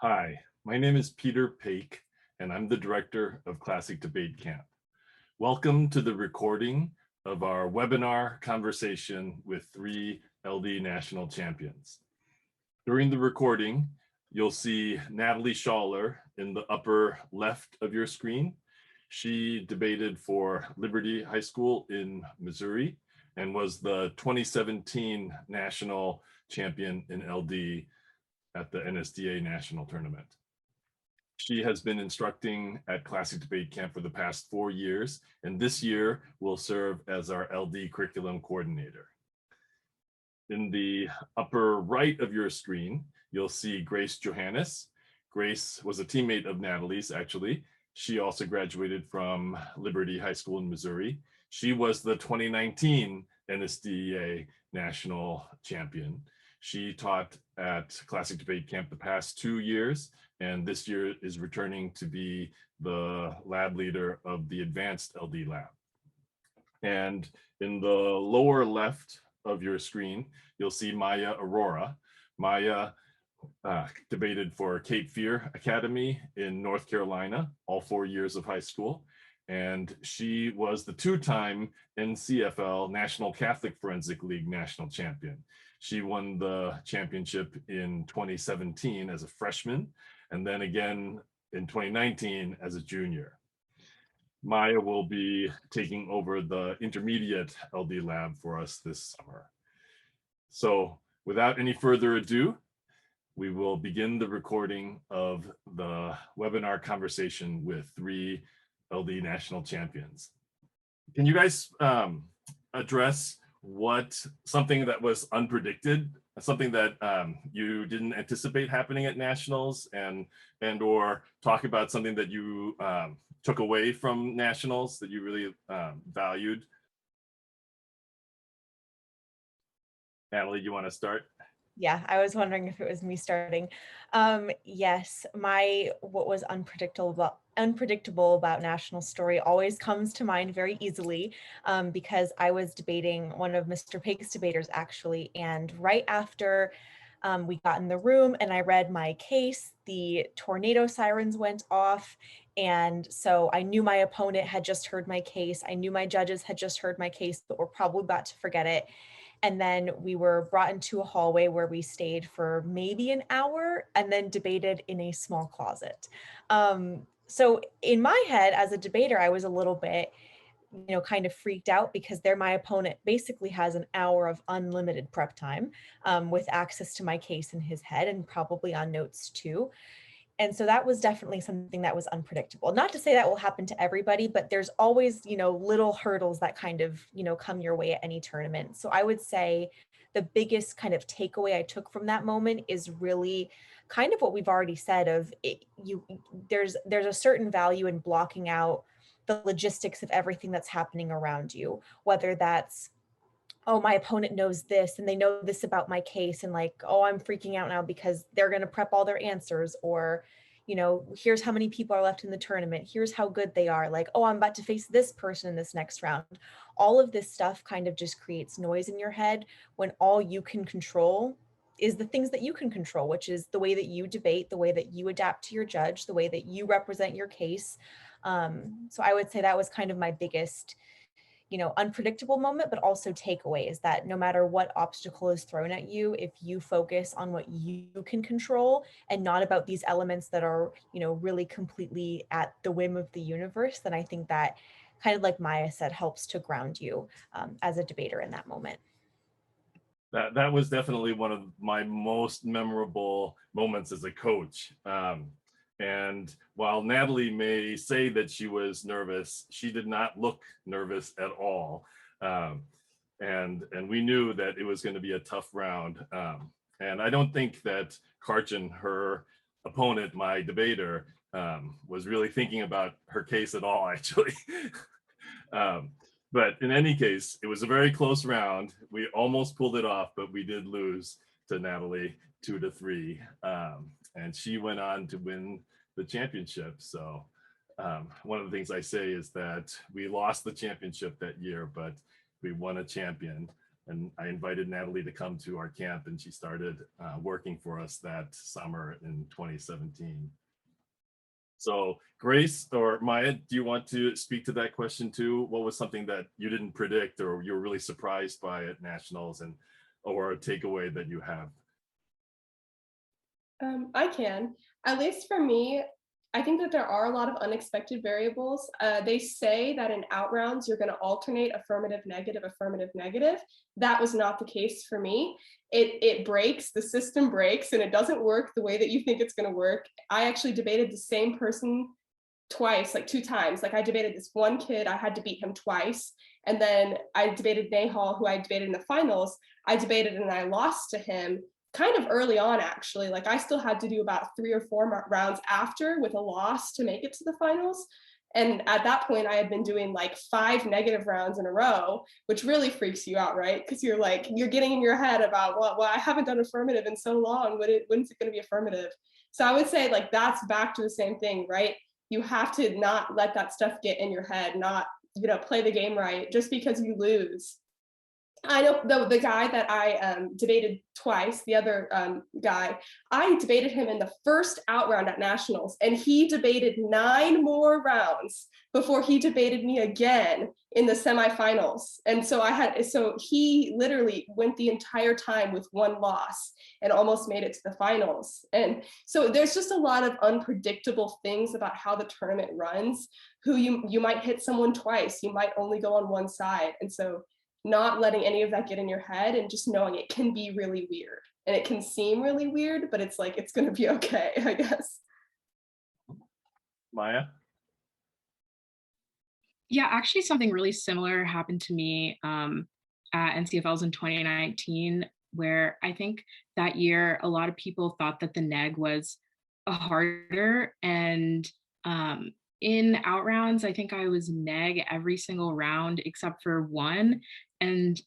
Hi, my name is Peter Paik, and I'm the director of Classic Debate Camp. Welcome to the recording of our webinar conversation with 3 LD national champions. During the recording, you'll see Natalie Schaller in the upper left of your screen. She debated for Liberty High School in Missouri and was the 2017 national champion in LD at the NSDA national tournament. She has been instructing at Classic Debate Camp for the past 4 years, and this year will serve as our LD curriculum coordinator. In the upper right of your screen, you'll see Grace Johannes. Grace was a teammate of Natalie's, actually. She also graduated from Liberty High School in Missouri. She was the 2019 NSDA national champion. She taught at Classic Debate Camp the past 2 years, and this year is returning to be the lab leader of the advanced LD lab. And in the lower left of your screen, you'll see Maya Arora. Maya debated for Cape Fear Academy in North Carolina, all 4 years of high school. And she was the 2-time NCFL National Catholic Forensic League national champion. She won the championship in 2017 as a freshman, and then again in 2019 as a junior. Maya will be taking over the intermediate LD lab for us this summer. So without any further ado, we will begin the recording of the webinar conversation with 3 LD national champions. Can you guys address something that was unpredicted, something that you didn't anticipate happening at nationals, and or talk about something that you took away from nationals that you really valued? Natalie, you want to start? Yeah, I was wondering if it was me starting. Yes, what was unpredictable about National Story always comes to mind very easily, because I was debating one of Mr. Paik's debaters actually, and right after we got in the room and I read my case, the tornado sirens went off. And so I knew my opponent had just heard my case. I knew my judges had just heard my case, but were probably about to forget it. And then we were brought into a hallway where we stayed for maybe an hour and then debated in a small closet. So in my head as a debater, I was a little bit, kind of freaked out because my opponent basically has an hour of unlimited prep time with access to my case in his head and probably on notes too. And so that was definitely something that was unpredictable. Not to say that will happen to everybody, but there's always, little hurdles that kind of, come your way at any tournament. So I would say the biggest kind of takeaway I took from that moment is really kind of what we've already said of it, there's a certain value in blocking out the logistics of everything that's happening around you, whether that's, oh, my opponent knows this and they know this about my case, and like, oh, I'm freaking out now because they're going to prep all their answers, or, here's how many people are left in the tournament. Here's how good they are. Like, oh, I'm about to face this person in this next round. All of this stuff kind of just creates noise in your head when all you can control is the things that you can control, which is the way that you debate, the way that you adapt to your judge, the way that you represent your case. So I would say that was kind of my biggest unpredictable moment, but also takeaway is that no matter what obstacle is thrown at you, if you focus on what you can control and not about these elements that are, really completely at the whim of the universe, then I think that kind of like Maya said, helps to ground you as a debater in that moment. That was definitely one of my most memorable moments as a coach. And while Natalie may say that she was nervous, she did not look nervous at all. And we knew that it was going to be a tough round. And I don't think that Karchen, her opponent, my debater, was really thinking about her case at all, actually. But in any case, it was a very close round. We almost pulled it off, but we did lose to Natalie 2-3. And she went on to win the championship. So one of the things I say is that we lost the championship that year, but we won a champion. And I invited Natalie to come to our camp, and she started working for us that summer in 2017. So Grace or Maya, do you want to speak to that question too? What was something that you didn't predict or you were really surprised by at nationals, and or a takeaway that you have? I can. At least for me, I think that there are a lot of unexpected variables. They say that in out rounds, you're going to alternate affirmative, negative, affirmative, negative. That was not the case for me. It breaks, the system breaks, and it doesn't work the way that you think it's going to work. I actually debated the same person twice, like 2 times. Like I debated this one kid, I had to beat him twice. And then I debated Nahal, who I debated in the finals. I debated and I lost to him kind of early on, actually. Like I still had to do about 3 or 4 rounds after with a loss to make it to the finals. And at that point, I had been doing like 5 negative rounds in a row, which really freaks you out, right? Because you're like, you're getting in your head about, well, I haven't done affirmative in so long. When's it going to be affirmative? So I would say like that's back to the same thing, right? You have to not let that stuff get in your head, not, play the game right just because you lose. I know the guy that I debated twice, the other guy, I debated him in the first out round at nationals, and he debated 9 more rounds before he debated me again in the semifinals. And so he literally went the entire time with 1 loss and almost made it to the finals. And so there's just a lot of unpredictable things about how the tournament runs. Who you might hit someone twice, you might only go on one side, and so not letting any of that get in your head and just knowing it can be really weird and it can seem really weird, but it's like, it's going to be okay, I guess. Maya? Yeah, actually something really similar happened to me at NCFLs in 2019, where I think that year a lot of people thought that the neg was a harder, and in out rounds, I think I was neg every single round except for one. And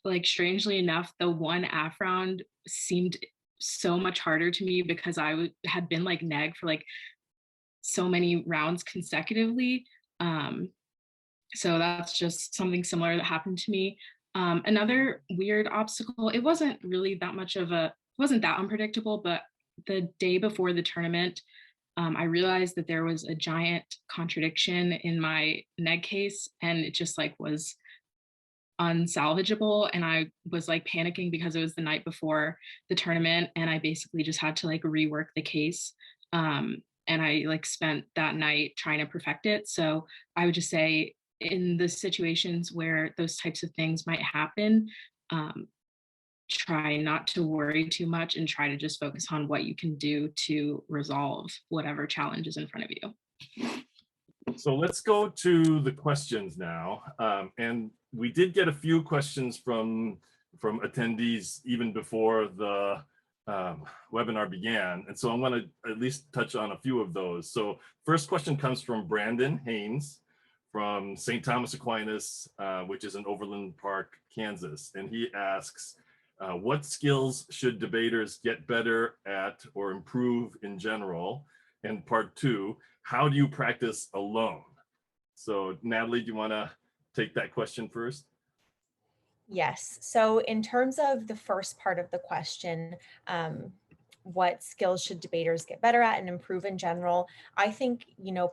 like, strangely enough, the one AF round seemed so much harder to me because I had been like neg for like so many rounds consecutively. So that's just something similar that happened to me. Another weird obstacle, it wasn't really that much of a, wasn't that unpredictable, but the day before the tournament, I realized that there was a giant contradiction in my neg case, and it just like was unsalvageable. And I was like panicking because it was the night before the tournament, and I basically just had to like rework the case. And I like spent that night trying to perfect it. So I would just say, in the situations where those types of things might happen, try not to worry too much and try to just focus on what you can do to resolve whatever challenge is in front of you. So let's go to the questions now. And we did get a few questions from attendees even before the webinar began. And so I'm going to at least touch on a few of those. So first question comes from Brandon Haynes from St. Thomas Aquinas, which is in Overland Park, Kansas. And he asks, what skills should debaters get better at or improve in general? And part 2, how do you practice alone? So Natalie, do you want to take that question first? Yes. So in terms of the first part of the question, what skills should debaters get better at and improve in general? I think,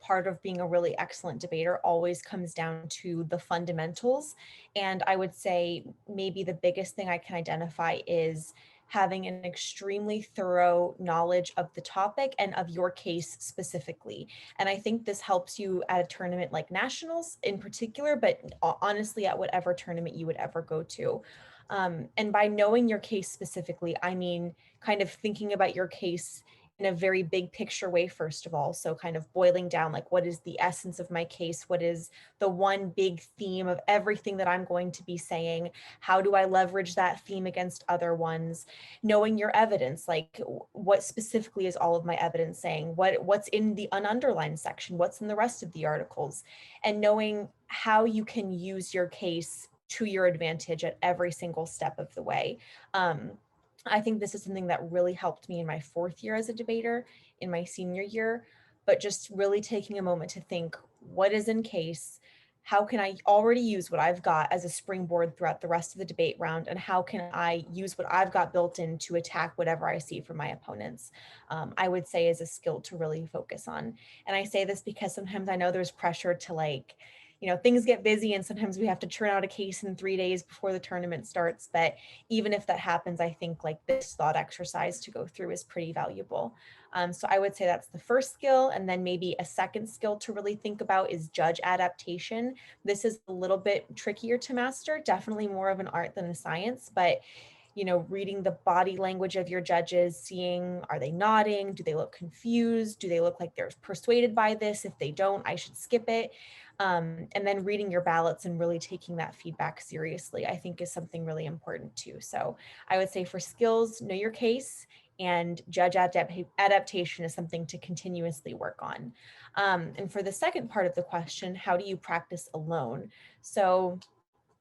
part of being a really excellent debater always comes down to the fundamentals. And I would say maybe the biggest thing I can identify is having an extremely thorough knowledge of the topic and of your case specifically. And I think this helps you at a tournament like nationals in particular, but honestly at whatever tournament you would ever go to. And by knowing your case specifically, I mean kind of thinking about your case in a very big picture way, first of all. So kind of boiling down, like, what is the essence of my case? What is the one big theme of everything that I'm going to be saying? How do I leverage that theme against other ones? Knowing your evidence, like what specifically is all of my evidence saying? What's in the ununderlined section? What's in the rest of the articles? And knowing how you can use your case to your advantage at every single step of the way. I think this is something that really helped me in my 4th year as a debater, in my senior year, but just really taking a moment to think, what is in case? how can I already use what I've got as a springboard throughout the rest of the debate round? And how can I use what I've got built in to attack whatever I see from my opponents? I would say is a skill to really focus on. And I say this because sometimes I know there's pressure to like, things get busy and sometimes we have to churn out a case in 3 days before the tournament starts. But even if that happens, I think like this thought exercise to go through is pretty valuable. So I would say that's the first skill. And then maybe a second skill to really think about is judge adaptation. This is a little bit trickier to master, definitely more of an art than a science, but reading the body language of your judges, seeing, are they nodding? Do they look confused? Do they look like they're persuaded by this? If they don't, I should skip it. And then reading your ballots and really taking that feedback seriously, I think is something really important too. So I would say for skills, know your case, and judge adaptation is something to continuously work on. And for the second part of the question, how do you practice alone? So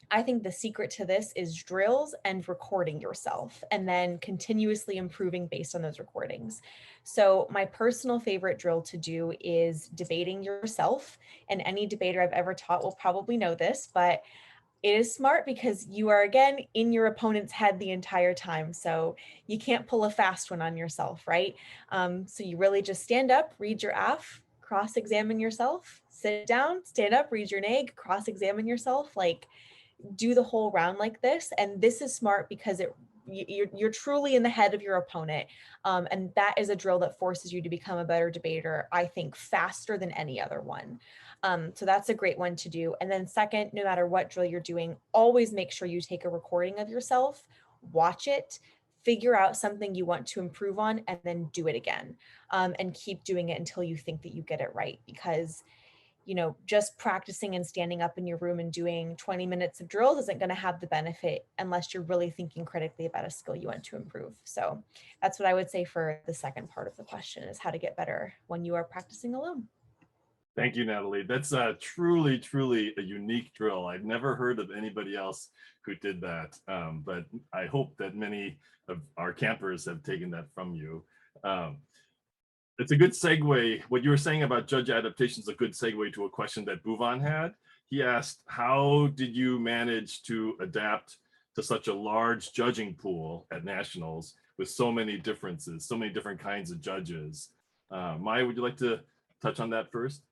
I think the secret to this is drills and recording yourself and then continuously improving based on those recordings. So my personal favorite drill to do is debating yourself. And any debater I've ever taught will probably know this, but it is smart because you are again in your opponent's head the entire time. So you can't pull a fast one on yourself, right? So you really just stand up, read your AF, cross-examine yourself, sit down, stand up, read your neg, cross-examine yourself, like do the whole round like this. And this is smart because you're truly in the head of your opponent. And that is a drill that forces you to become a better debater, I think, faster than any other one. So that's a great one to do. And then second, no matter what drill you're doing, always make sure you take a recording of yourself, watch it, figure out something you want to improve on, and then do it again. And keep doing it until you think that you get it right. Because just practicing and standing up in your room and doing 20 minutes of drills isn't going to have the benefit unless you're really thinking critically about a skill you want to improve. So that's what I would say for the second part of the question, is how to get better when you are practicing alone. Thank you, Natalie. That's truly, truly a unique drill. I've never heard of anybody else who did that, but I hope that many of our campers have taken that from you. It's a good segue. What you were saying about judge adaptation is a good segue to a question that Bhuvan had. He asked, how did you manage to adapt to such a large judging pool at nationals with so many differences, so many different kinds of judges? Maya, would you like to touch on that first?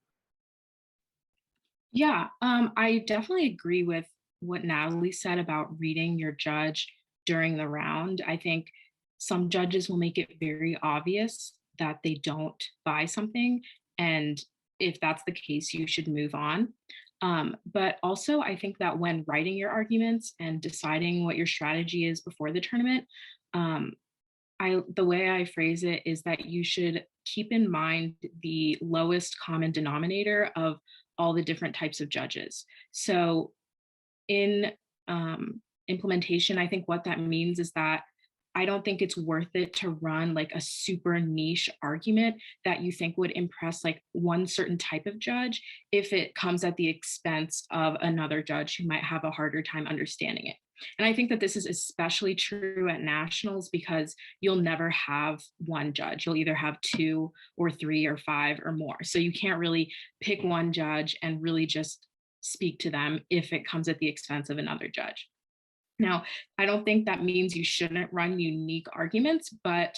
Yeah, I definitely agree with what Natalie said about reading your judge during the round. I think some judges will make it very obvious that they don't buy something. And if that's the case, you should move on. But also, I think that when writing your arguments and deciding what your strategy is before the tournament, the way I phrase it is that you should keep in mind the lowest common denominator of all the different types of judges. So in implementation, I think what that means is that I don't think it's worth it to run like a super niche argument that you think would impress like one certain type of judge if it comes at the expense of another judge who might have a harder time understanding it. And I think that this is especially true at nationals because you'll never have one judge. You'll either have 2 or 3 or 5 or more. So you can't really pick one judge and really just speak to them if it comes at the expense of another judge. Now, I don't think that means you shouldn't run unique arguments, but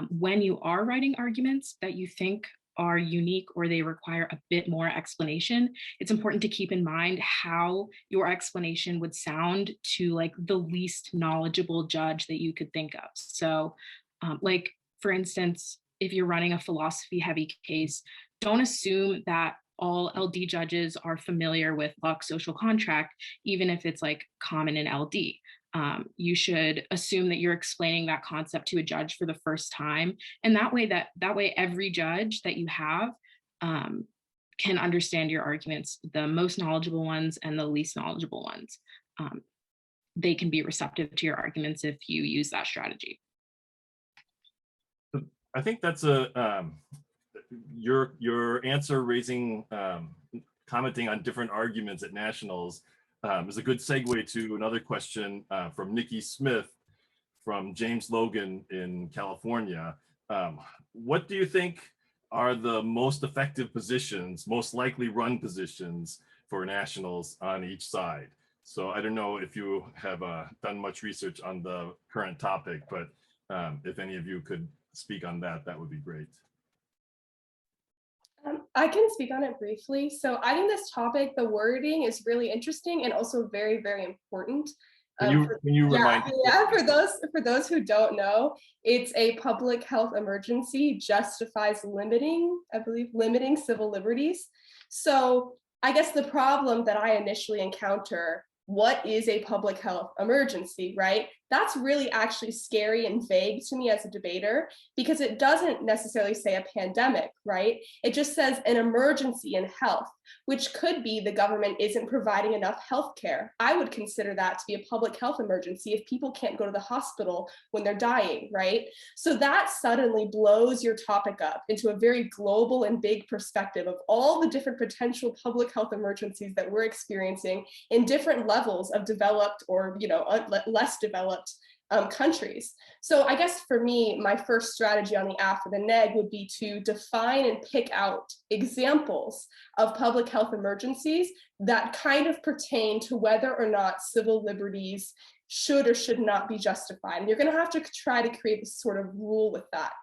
when you are writing arguments that you think are unique or they require a bit more explanation, it's important to keep in mind how your explanation would sound to like the least knowledgeable judge that you could think of. So like, for instance, if you're running a philosophy heavy case, don't assume that all LD judges are familiar with Locke's social contract, even if it's like common in LD. You should assume that you're explaining that concept to a judge for the first time. And that way every judge that you have can understand your arguments, the most knowledgeable ones and the least knowledgeable ones. They can be receptive to your arguments if you use that strategy. I think that's your answer raising, commenting on different arguments at nationals is a good segue to another question from Nikki Smith from James Logan in California. What do you think are the most effective positions, most likely run positions for nationals on each side. So I don't know if you have done much research on the current topic, but if any of you could speak on that, that would be great. I can speak on it briefly. So I think this topic, the wording is really interesting and also very, very important. Can you remind me? Yeah, for those who don't know, it's a public health emergency justifies limiting civil liberties. So I guess the problem that I initially encounter, what is a public health emergency, right? That's really actually scary and vague to me as a debater, because it doesn't necessarily say a pandemic, right? It just says an emergency in health, which could be the government isn't providing enough health care. I would consider that to be a public health emergency if people can't go to the hospital when they're dying, right? So that suddenly blows your topic up into a very global and big perspective of all the different potential public health emergencies that we're experiencing in different levels of developed or, less developed countries. So I guess for me, my first strategy on the A for the neg would be to define and pick out examples of public health emergencies that kind of pertain to whether or not civil liberties should or should not be justified. And you're going to have to try to create this sort of rule with that.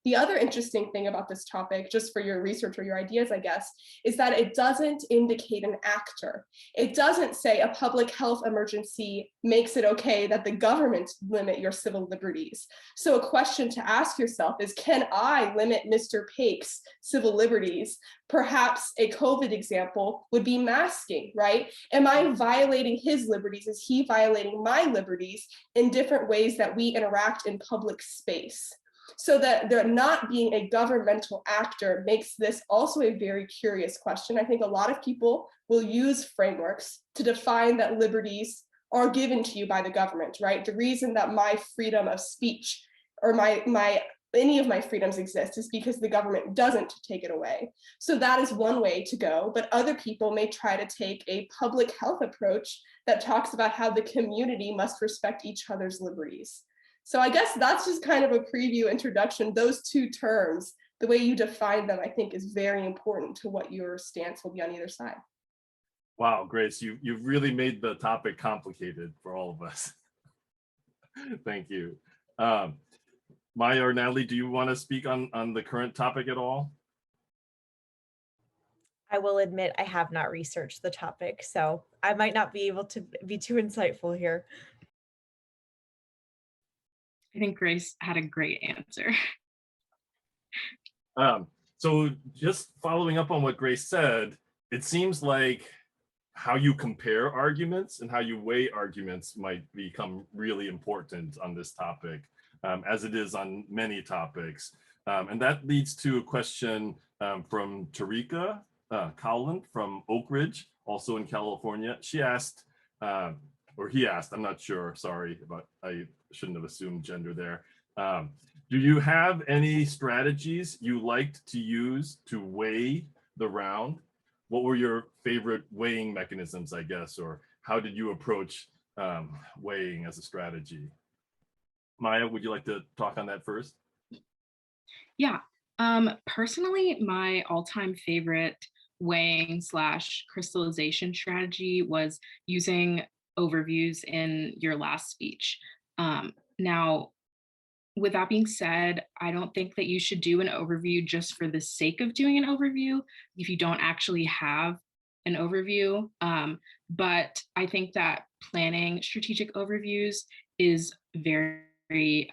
The other interesting thing about this topic, just for your research or your ideas, I guess, is that it doesn't indicate an actor. It doesn't say a public health emergency makes it okay that the government limit your civil liberties. So a question to ask yourself is, can I limit Mr. Paik's civil liberties? Perhaps a COVID example would be masking, right? Am I violating his liberties? Is he violating my liberties in different ways that we interact in public space? So that there not being a governmental actor makes this also a very curious question. I think a lot of people will use frameworks to define that liberties are given to you by the government, right? The reason that my freedom of speech or any of my freedoms exist is because the government doesn't take it away. So that is one way to go, but other people may try to take a public health approach that talks about how the community must respect each other's liberties. So I guess that's just kind of a preview introduction. Those two terms, the way you define them, I think is very important to what your stance will be on either side. Wow, Grace, you've really made the topic complicated for all of us. Thank you. Maya or Natalie, do you want to speak on the current topic at all? I will admit I have not researched the topic, so I might not be able to be too insightful here. I think Grace had a great answer. So just following up on what Grace said, it seems like how you compare arguments and how you weigh arguments might become really important on this topic, as it is on many topics. And that leads to a question from Tarika Cowland from Oak Ridge, also in California. She asked, or he asked, I'm not sure, sorry, but I shouldn't have assumed gender there. Do you have any strategies you liked to use to weigh the round? What were your favorite weighing mechanisms, I guess, or how did you approach weighing as a strategy? Maya, would you like to talk on that first? Yeah, personally, my all-time favorite weighing / crystallization strategy was using overviews in your last speech. Now, with that being said, I don't think that you should do an overview just for the sake of doing an overview if you don't actually have an overview. But I think that planning strategic overviews is very, very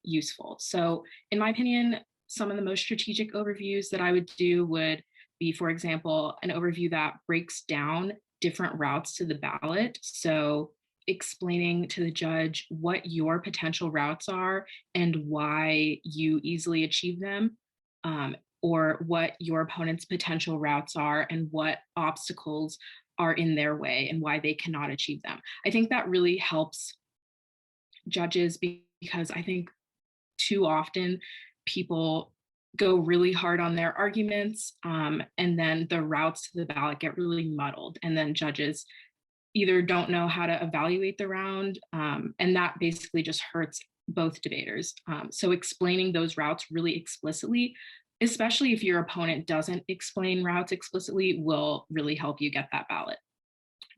useful. So in my opinion, some of the most strategic overviews that I would do would be, for example, an overview that breaks down different routes to the ballot. So explaining to the judge what your potential routes are and why you easily achieve them, or what your opponent's potential routes are and what obstacles are in their way and why they cannot achieve them. I think that really helps judges because I think too often people go really hard on their arguments, and then the routes to the ballot get really muddled, and then judges either don't know how to evaluate the round, and that basically just hurts both debaters. So explaining those routes really explicitly especially if your opponent doesn't explain routes explicitly, will really help you get that ballot.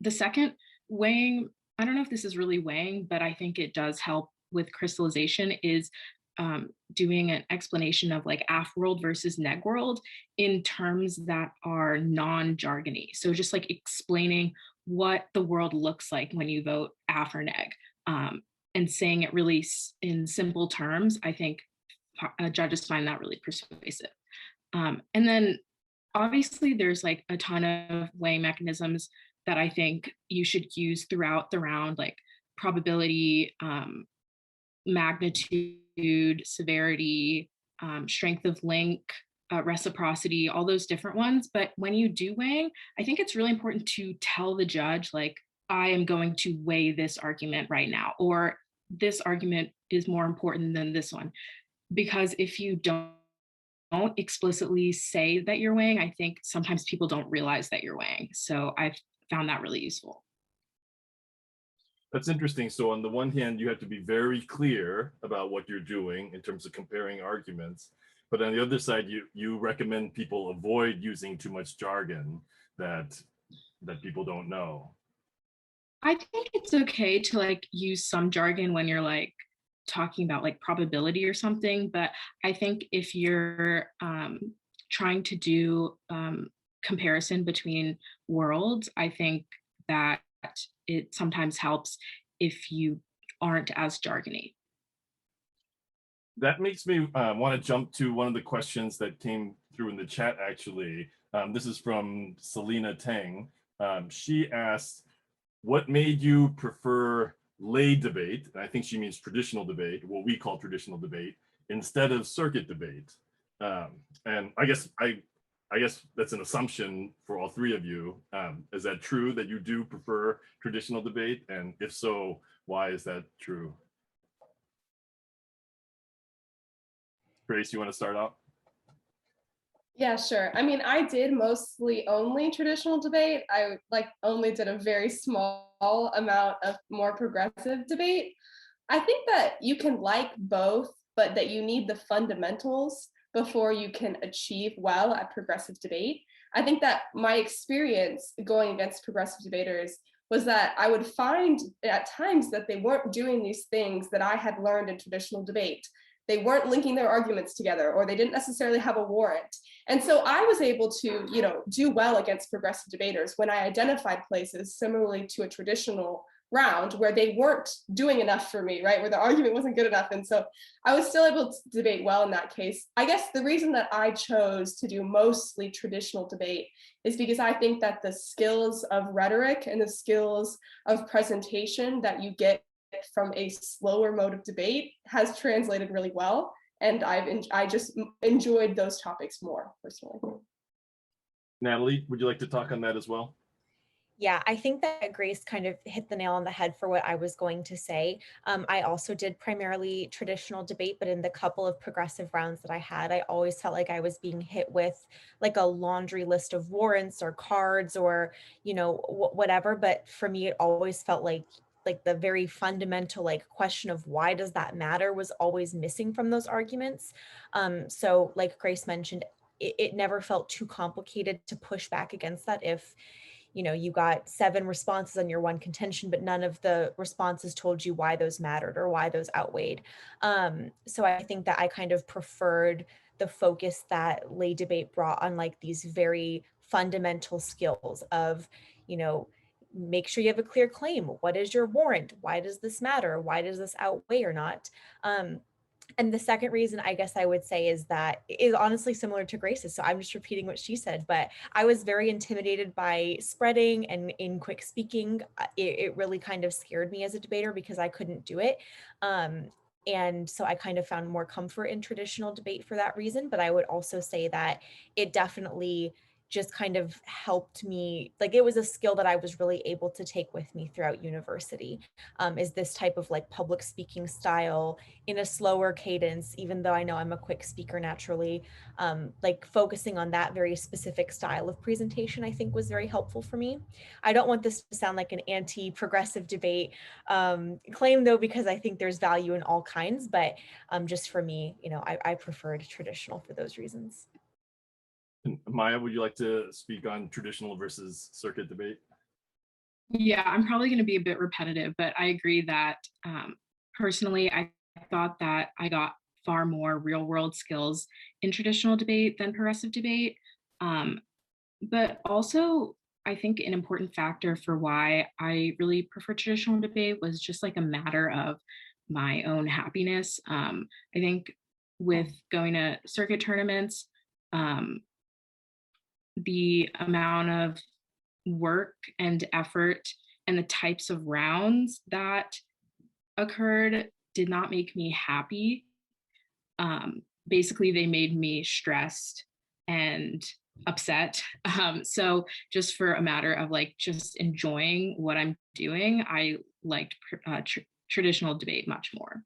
The second, weighing, I don't know if this is really weighing, but I think it does help with crystallization, is doing an explanation of like AF world versus neg world in terms that are non-jargony. So just like explaining what the world looks like when you vote AF or neg, and saying it really in simple terms. I think judges find that really persuasive. And then obviously there's like a ton of weighing mechanisms that I think you should use throughout the round, like probability, magnitude, severity, strength of link, reciprocity, all those different ones. But when you do weighing, I think it's really important to tell the judge, like, I am going to weigh this argument right now, or this argument is more important than this one. Because if you don't explicitly say that you're weighing, I think sometimes people don't realize that you're weighing. So I've found that really useful. That's interesting. So on the one hand, you have to be very clear about what you're doing in terms of comparing arguments. But on the other side, you recommend people avoid using too much jargon that people don't know. I think it's okay to like use some jargon when you're like talking about like probability or something. But I think if you're trying to do comparison between worlds, I think that it sometimes helps if you aren't as jargony. That makes me want to jump to one of the questions that came through in the chat, actually. This is from Selena Tang. She asked, what made you prefer lay debate, and I think she means traditional debate, what we call traditional debate, instead of circuit debate? And I guess that's an assumption for all three of you. Is that true that you do prefer traditional debate? And if so, why is that true? Grace, you want to start out? Yeah, sure. I mean, I did mostly only traditional debate. I only did a very small amount of more progressive debate. I think that you can like both, but that you need the fundamentals before you can achieve well at progressive debate. I think that my experience going against progressive debaters was that I would find at times that they weren't doing these things that I had learned in traditional debate. They weren't linking their arguments together, or they didn't necessarily have a warrant. And so I was able to, do well against progressive debaters when I identified places similarly to a traditional round where they weren't doing enough for me, right? Where the argument wasn't good enough. And so I was still able to debate well in that case. I guess the reason that I chose to do mostly traditional debate is because I think that the skills of rhetoric and the skills of presentation that you get from a slower mode of debate has translated really well. And I just enjoyed those topics more personally. Natalie, would you like to talk on that as well? Yeah, I think that Grace kind of hit the nail on the head for what I was going to say. I also did primarily traditional debate, but in the couple of progressive rounds that I had, I always felt like I was being hit with like a laundry list of warrants or cards or, whatever. But for me, it always felt like the very fundamental like question of why does that matter was always missing from those arguments. So like Grace mentioned, it never felt too complicated to push back against that if you got 7 responses on your one contention, but none of the responses told you why those mattered or why those outweighed. So I think that I kind of preferred the focus that lay debate brought on like these very fundamental skills of, make sure you have a clear claim. What is your warrant? Why does this matter? Why does this outweigh or not? And the second reason I guess I would say is honestly similar to Grace's. So I'm just repeating what she said, but I was very intimidated by spreading and in quick speaking. It really kind of scared me as a debater because I couldn't do it. And so I kind of found more comfort in traditional debate for that reason. But I would also say that it definitely just kind of helped me, like it was a skill that I was really able to take with me throughout university, is this type of like public speaking style in a slower cadence, even though I know I'm a quick speaker naturally, like focusing on that very specific style of presentation, I think was very helpful for me. I don't want this to sound like an anti-progressive debate claim though, because I think there's value in all kinds, but just for me, I preferred traditional for those reasons. And Maya, would you like to speak on traditional versus circuit debate? Yeah, I'm probably going to be a bit repetitive, but I agree that personally, I thought that I got far more real world skills in traditional debate than progressive debate. Um, but also, I think an important factor for why I really prefer traditional debate was just like a matter of my own happiness. I think with going to circuit tournaments, um, the amount of work and effort and the types of rounds that occurred did not make me happy. Basically, they made me stressed and upset. So just for a matter of like just enjoying what I'm doing, I liked traditional debate much more.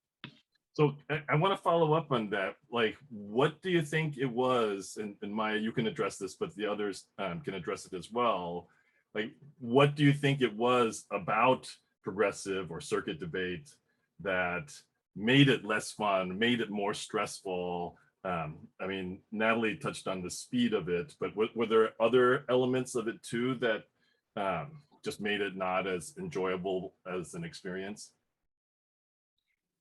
So I want to follow up on that. Like, what do you think it was? And Maya, you can address this, but the others can address it as well. Like, what do you think it was about progressive or circuit debate that made it less fun, made it more stressful? I mean, Natalie touched on the speed of it, but were there other elements of it too that just made it not as enjoyable as an experience?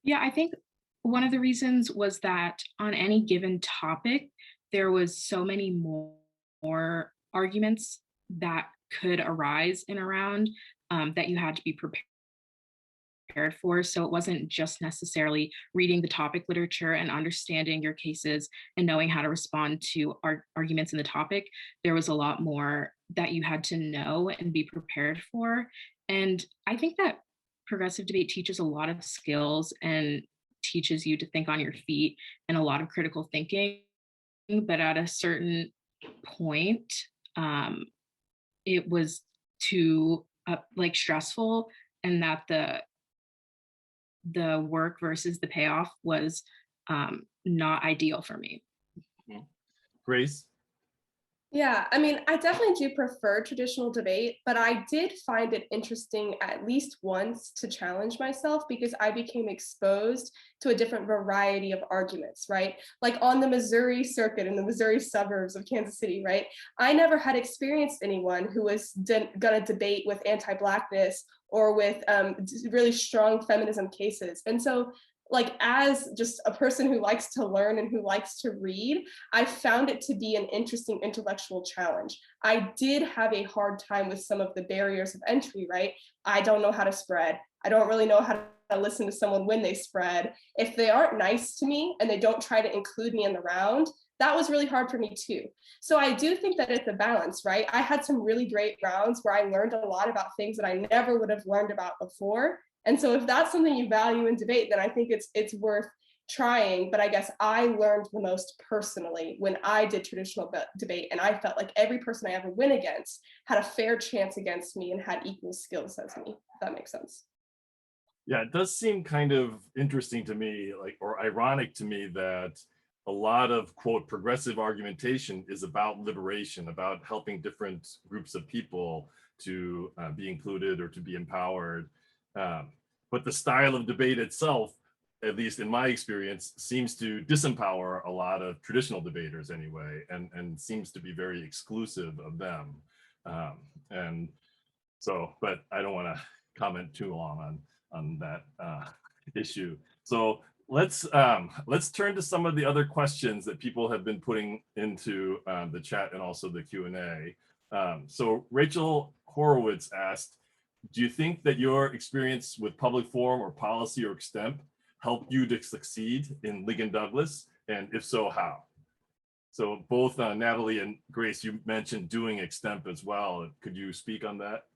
Yeah, I think one of the reasons was that on any given topic, there was so many more arguments that could arise in a round that you had to be prepared for. So it wasn't just necessarily reading the topic literature and understanding your cases and knowing how to respond to arguments in the topic. There was a lot more that you had to know and be prepared for. And I think that progressive debate teaches a lot of skills and teaches you to think on your feet and a lot of critical thinking. But at a certain point, it was too like stressful, and that the work versus the payoff was not ideal for me. Grace? Yeah, I mean, I definitely do prefer traditional debate, but I did find it interesting at least once to challenge myself because I became exposed to a different variety of arguments, right? Like on the Missouri circuit in the Missouri suburbs of Kansas City, right? I never had experienced anyone who was gonna debate with anti-Blackness or with really strong feminism cases. And so like as just a person who likes to learn and who likes to read, I found it to be an interesting intellectual challenge. I did have a hard time with some of the barriers of entry, right? I don't know how to spread. I don't really know how to listen to someone when they spread. If they aren't nice to me and they don't try to include me in the round, that was really hard for me too. So I do think that it's a balance, right? I had some really great rounds where I learned a lot about things that I never would have learned about before. And so if that's something you value in debate, then I think it's worth trying. But I guess I learned the most personally when I did traditional debate, and I felt like every person I ever went against had a fair chance against me and had equal skills as me, if that makes sense. Yeah, it does seem kind of interesting to me, like, or ironic to me that a lot of quote progressive argumentation is about liberation, about helping different groups of people to be included or to be empowered. But the style of debate itself, at least in my experience, seems to disempower a lot of traditional debaters anyway, and seems to be very exclusive of them. And so, but I don't want to comment too long on that issue. So let's turn to some of the other questions that people have been putting into the chat and also the Q&A. So Rachel Horowitz asked, do you think that your experience with public forum or policy or extemp helped you to succeed in Ligon Douglas? And if so, how? So both Natalie and Grace, you mentioned doing extemp as well. Could you speak on that?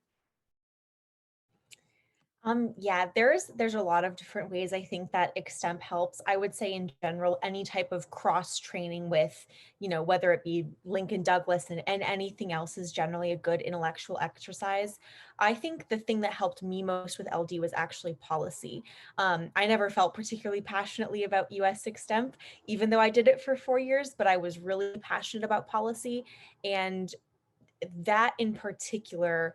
Yeah, there's a lot of different ways I think that extemp helps. I would say in general, any type of cross training with, whether it be Lincoln Douglas and anything else is generally a good intellectual exercise. I think the thing that helped me most with LD was actually policy. I never felt particularly passionately about US extemp, even though I did it for 4 years, but I was really passionate about policy. And that in particular,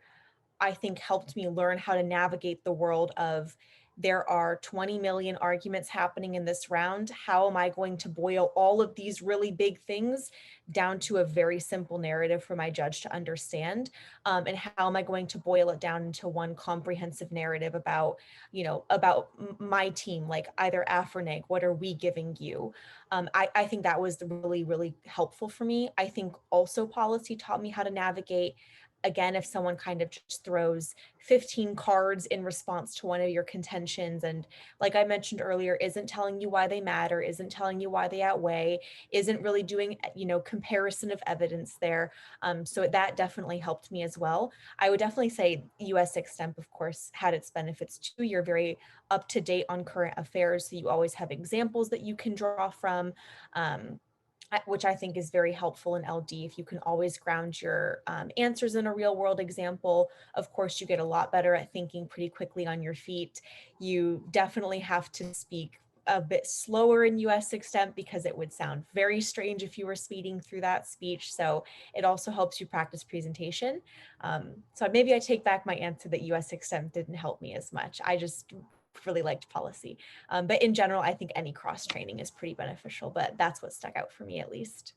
I think helped me learn how to navigate the world of there are 20 million arguments happening in this round. How am I going to boil all of these really big things down to a very simple narrative for my judge to understand? And how am I going to boil it down into one comprehensive narrative about, about my team, like either AF or NEG, what are we giving you? I think that was really, really helpful for me. I think also policy taught me how to navigate. Again, if someone kind of just throws 15 cards in response to one of your contentions, and like I mentioned earlier, isn't telling you why they matter, isn't telling you why they outweigh, isn't really doing, comparison of evidence there. So that definitely helped me as well. I would definitely say US Extemp, of course, had its benefits too. You're very up to date on current affairs, so you always have examples that you can draw from. Which I think is very helpful in LD. If you can always ground your answers in a real world example, of course, you get a lot better at thinking pretty quickly on your feet. You definitely have to speak a bit slower in US Extemp because it would sound very strange if you were speeding through that speech. So it also helps you practice presentation. So maybe I take back my answer that US Extemp didn't help me as much. I just really liked policy. But in general, I think any cross training is pretty beneficial, but that's what stuck out for me at least.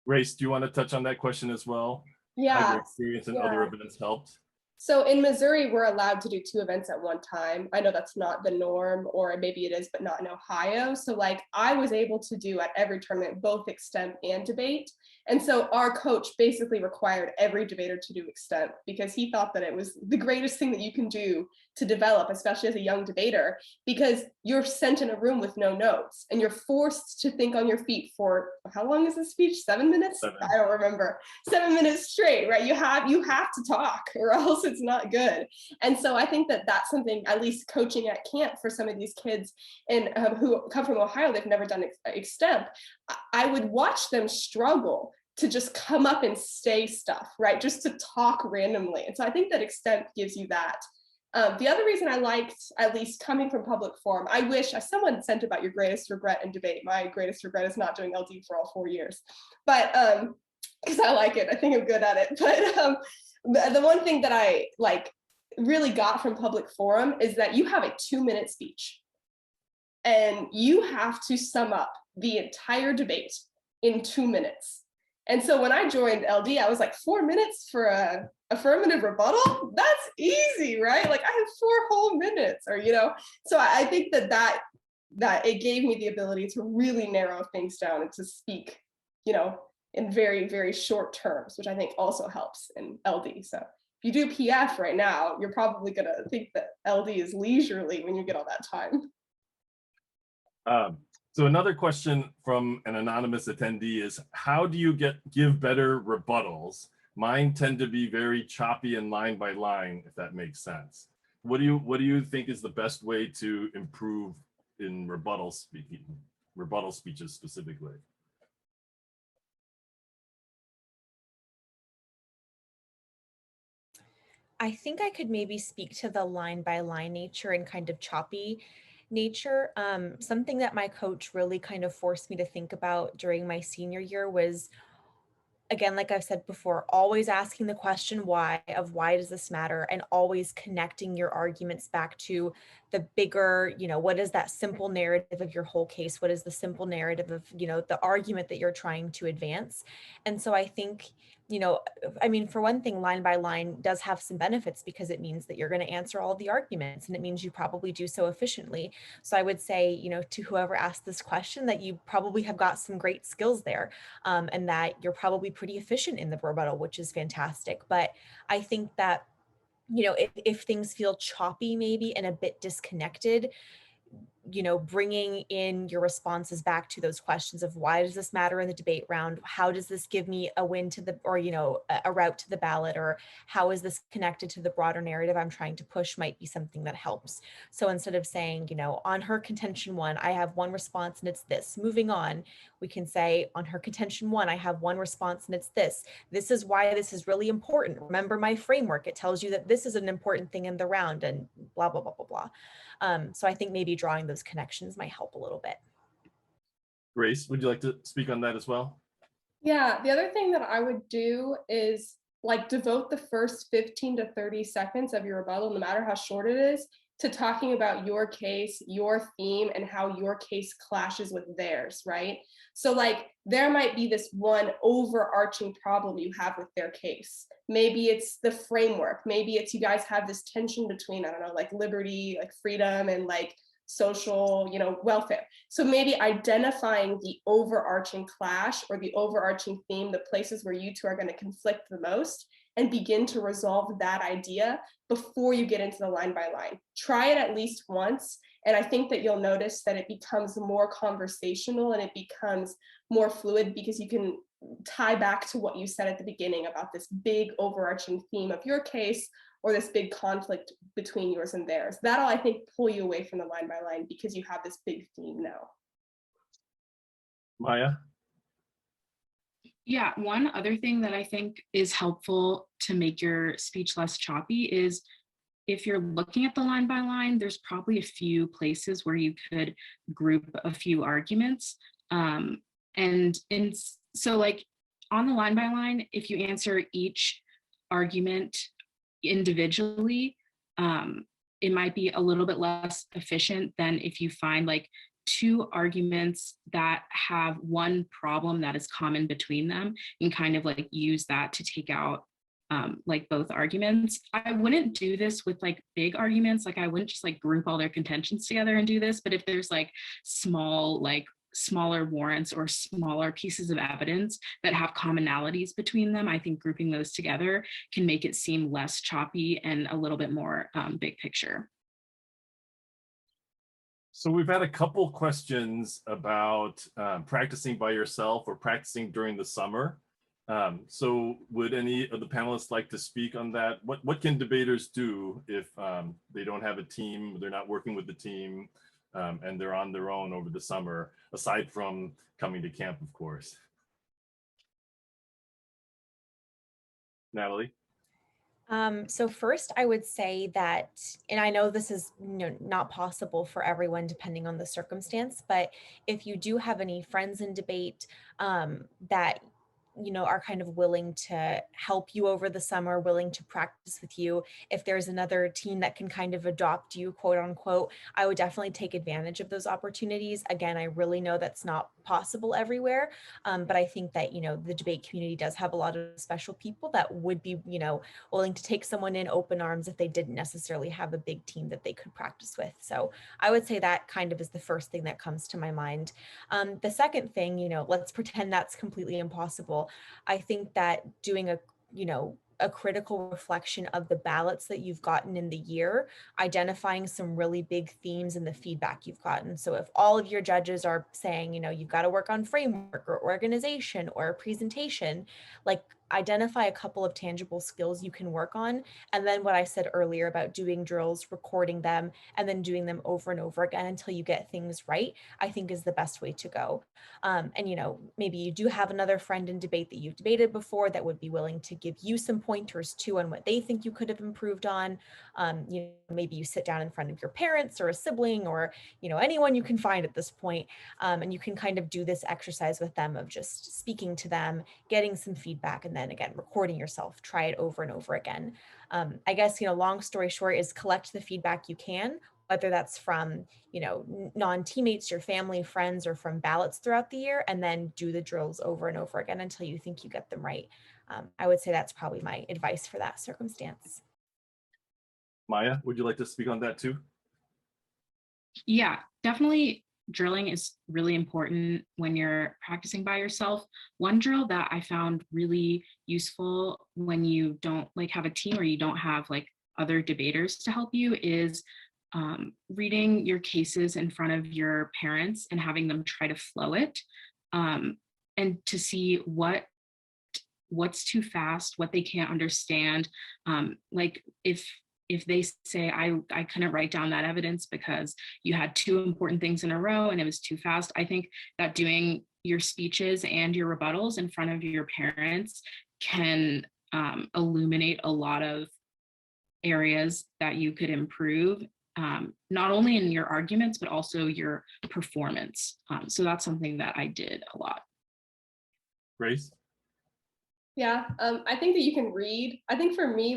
Grace, do you want to touch on that question as well? How Yeah. your experience in other events helped? So in Missouri, we're allowed to do 2 events at one time. I know that's not the norm, or maybe it is, but not in Ohio. So like I was able to do at every tournament, both extemp and debate. And so our coach basically required every debater to do extemp because he thought that it was the greatest thing that you can do to develop, especially as a young debater, because you're sent in a room with no notes and you're forced to think on your feet for, how long is this speech? 7 minutes? 7. I don't remember. 7 minutes straight, right? You have to talk or else it's not good. And so I think that that's something, at least coaching at camp for some of these kids and who come from Ohio, they've never done extemp. I would watch them struggle to just come up and say stuff, right? Just to talk randomly. And so I think that extemp gives you that. The other reason I liked, at least coming from public forum, I wish someone sent about your greatest regret in debate. My greatest regret is not doing LD for all 4 years, but because I like it, I think I'm good at it. But the one thing that I really got from public forum is that you have a 2-minute speech and you have to sum up the entire debate in 2 minutes. And so when I joined LD, I was like, 4 minutes for a affirmative rebuttal? That's easy, right? Like I have 4 whole minutes, or, so I think that it gave me the ability to really narrow things down and to speak, in very, very short terms, which I think also helps in LD. So if you do PF right now, you're probably gonna think that LD is leisurely when you get all that time. So another question from an anonymous attendee is, how do you give better rebuttals? Mine tend to be very choppy and line by line, if that makes sense. What do you think is the best way to improve in rebuttal speeches specifically? I think I could maybe speak to the line by line nature and kind of choppy nature. Something that my coach really kind of forced me to think about during my senior year was, again, like I've said before, always asking the question why does this matter, and always connecting your arguments back to the bigger, what is that simple narrative of your whole case? What is the simple narrative of, the argument that you're trying to advance? And so I think, for one thing, line by line does have some benefits because it means that you're going to answer all of the arguments, and it means you probably do so efficiently. So I would say, to whoever asked this question, that you probably have got some great skills there, and that you're probably pretty efficient in the rebuttal, which is fantastic. But I think that, if things feel choppy maybe and a bit disconnected, bringing in your responses back to those questions of why does this matter in the debate round? How does this give me a win to or, a route to the ballot? Or how is this connected to the broader narrative I'm trying to push might be something that helps. So instead of saying, on her contention 1, I have one response and it's this. Moving on, we can say on her contention 1, I have one response and it's this. This is why this is really important. Remember my framework. It tells you that this is an important thing in the round and blah, blah, blah, blah, blah. So I think maybe drawing those connections might help a little bit. Grace, would you like to speak on that as well? Yeah, the other thing that I would do is devote the first 15 to 30 seconds of your rebuttal, no matter how short it is, to talking about your case, your theme, and how your case clashes with theirs, right? So like there might be this one overarching problem you have with their case. Maybe it's the framework. Maybe it's you guys have this tension between, I don't know, like liberty, like freedom, and like social, welfare. So maybe identifying the overarching clash or the overarching theme, the places where you two are going to conflict the most, and begin to resolve that idea before you get into the line by line. Try it at least once. And I think that you'll notice that it becomes more conversational and it becomes more fluid because you can tie back to what you said at the beginning about this big overarching theme of your case or this big conflict between yours and theirs. That'll, I think, pull you away from the line by line because you have this big theme now. Maya? Yeah, one other thing that I think is helpful to make your speech less choppy is if you're looking at the line by line, there's probably a few places where you could group a few arguments. So like on the line by line, if you answer each argument individually, it might be a little bit less efficient than if you find like two arguments that have one problem that is common between them and kind of like use that to take out like both arguments. I wouldn't do this with like big arguments. Like I wouldn't just like group all their contentions together and do this, but if there's like smaller warrants or smaller pieces of evidence that have commonalities between them, I think grouping those together can make it seem less choppy and a little bit more big picture. So we've had a couple questions about practicing by yourself or practicing during the summer. So would any of the panelists like to speak on that? What can debaters do if they don't have a team, they're not working with the team, and they're on their own over the summer, aside from coming to camp, of course? Natalie? So first, I would say that, and I know this is not possible for everyone depending on the circumstance, but if you do have any friends in debate that are kind of willing to help you over the summer, willing to practice with you. If there's another team that can kind of adopt you, quote unquote, I would definitely take advantage of those opportunities. Again, I really know that's not possible everywhere, but I think that, the debate community does have a lot of special people that would be, willing to take someone in open arms if they didn't necessarily have a big team that they could practice with. So I would say that kind of is the first thing that comes to my mind. The second thing, let's pretend that's completely impossible. I think that doing a critical reflection of the ballots that you've gotten in the year, identifying some really big themes in the feedback you've gotten. So if all of your judges are saying, you've got to work on framework or organization or presentation, like identify a couple of tangible skills you can work on. And then what I said earlier about doing drills, recording them, and then doing them over and over again until you get things right, I think is the best way to go. And, maybe you do have another friend in debate that you've debated before that would be willing to give you some pointers too on what they think you could have improved on. Maybe you sit down in front of your parents or a sibling or, anyone you can find at this point, and you can kind of do this exercise with them of just speaking to them, getting some feedback, and then again, recording yourself, try it over and over again. I guess, long story short is collect the feedback you can, whether that's from, non-teammates, your family, friends, or from ballots throughout the year, and then do the drills over and over again until you think you get them right. I would say that's probably my advice for that circumstance. Maya, would you like to speak on that too? Yeah, definitely. Drilling is really important when you're practicing by yourself. One drill that I found really useful when you don't have a team or you don't have other debaters to help you is reading your cases in front of your parents and having them try to flow it, and to see what's too fast, what they can't understand. If they say, I couldn't write down that evidence because you had two important things in a row and it was too fast, I think that doing your speeches and your rebuttals in front of your parents can illuminate a lot of areas that you could improve, not only in your arguments, but also your performance. So that's something that I did a lot. Grace? Yeah, I think that you can read. I think for me,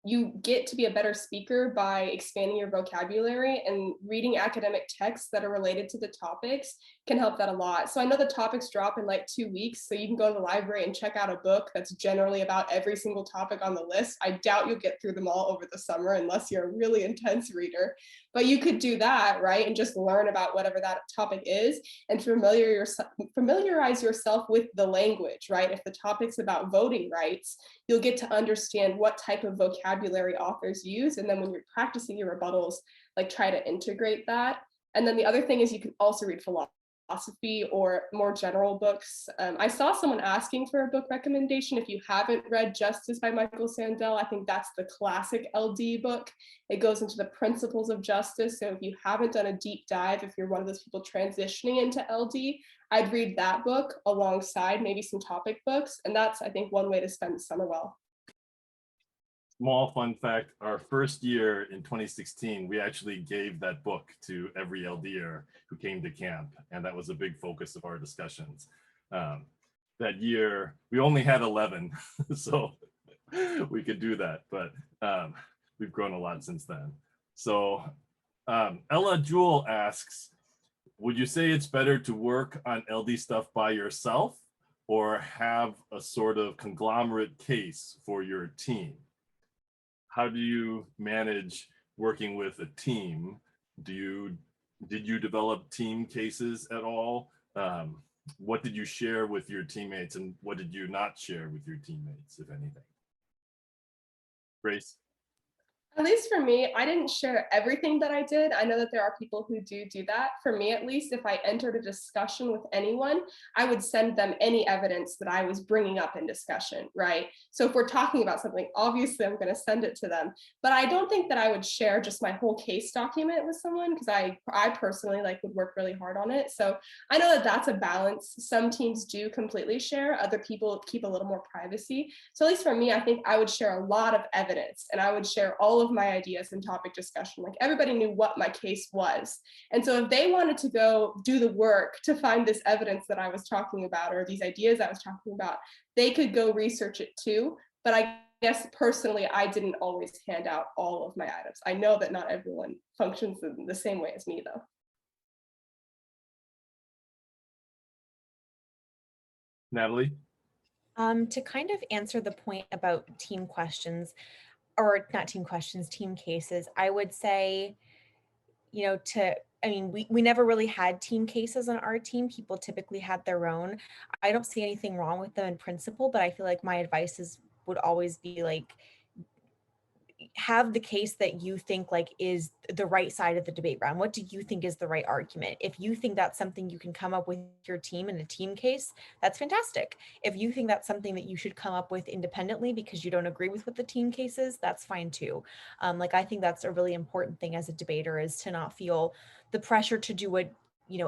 you get to be a better speaker by expanding your vocabulary, and reading academic texts that are related to the topics can help that a lot. So I know the topics drop in like 2 weeks, so you can go to the library and check out a book that's generally about every single topic on the list. I doubt you'll get through them all over the summer unless you're a really intense reader, but you could do that, right? And just learn about whatever that topic is and familiarize yourself with the language, right? If the topic's about voting rights, you'll get to understand what type of vocabulary authors use. And then when you're practicing your rebuttals, like try to integrate that. And then the other thing is you can also read philosophy or more general books. I saw someone asking for a book recommendation. If you haven't read Justice by Michael Sandel, I think that's the classic LD book. It goes into the principles of justice. So if you haven't done a deep dive, if you're one of those people transitioning into LD, I'd read that book alongside maybe some topic books. And that's, I think, one way to spend the summer well. Small fun fact, our first year in 2016, we actually gave that book to every LDer who came to camp, and that was a big focus of our discussions. That year, we only had 11, so we could do that, but we've grown a lot since then. So Ella Jewell asks, would you say it's better to work on LD stuff by yourself or have a sort of conglomerate case for your team? How do you manage working with a team? Did you develop team cases at all? What did you share with your teammates and what did you not share with your teammates, if anything? Grace? At least for me, I didn't share everything that I did. I know that there are people who do that. For me, at least, if I entered a discussion with anyone, I would send them any evidence that I was bringing up in discussion, right? So if we're talking about something, obviously I'm going to send it to them. But I don't think that I would share just my whole case document with someone because I personally would work really hard on it. So I know that that's a balance. Some teams do completely share. Other people keep a little more privacy. So at least for me, I think I would share a lot of evidence and I would share all of my ideas in topic discussion. Like everybody knew what my case was. And so if they wanted to go do the work to find this evidence that I was talking about or these ideas I was talking about, they could go research it too. But I guess personally, I didn't always hand out all of my items. I know that not everyone functions in the same way as me though. Natalie? To kind of answer the point about team questions, or not team questions, team cases, I would say, we never really had team cases on our team. People typically had their own. I don't see anything wrong with them in principle, but I feel like my advice would always be have the case that you think is the right side of the debate round. What do you think is the right argument? If you think that's something you can come up with your team in a team case, that's fantastic. If you think that's something that you should come up with independently because you don't agree with what the team case is, that's fine too. I think that's a really important thing as a debater, is to not feel the pressure to do what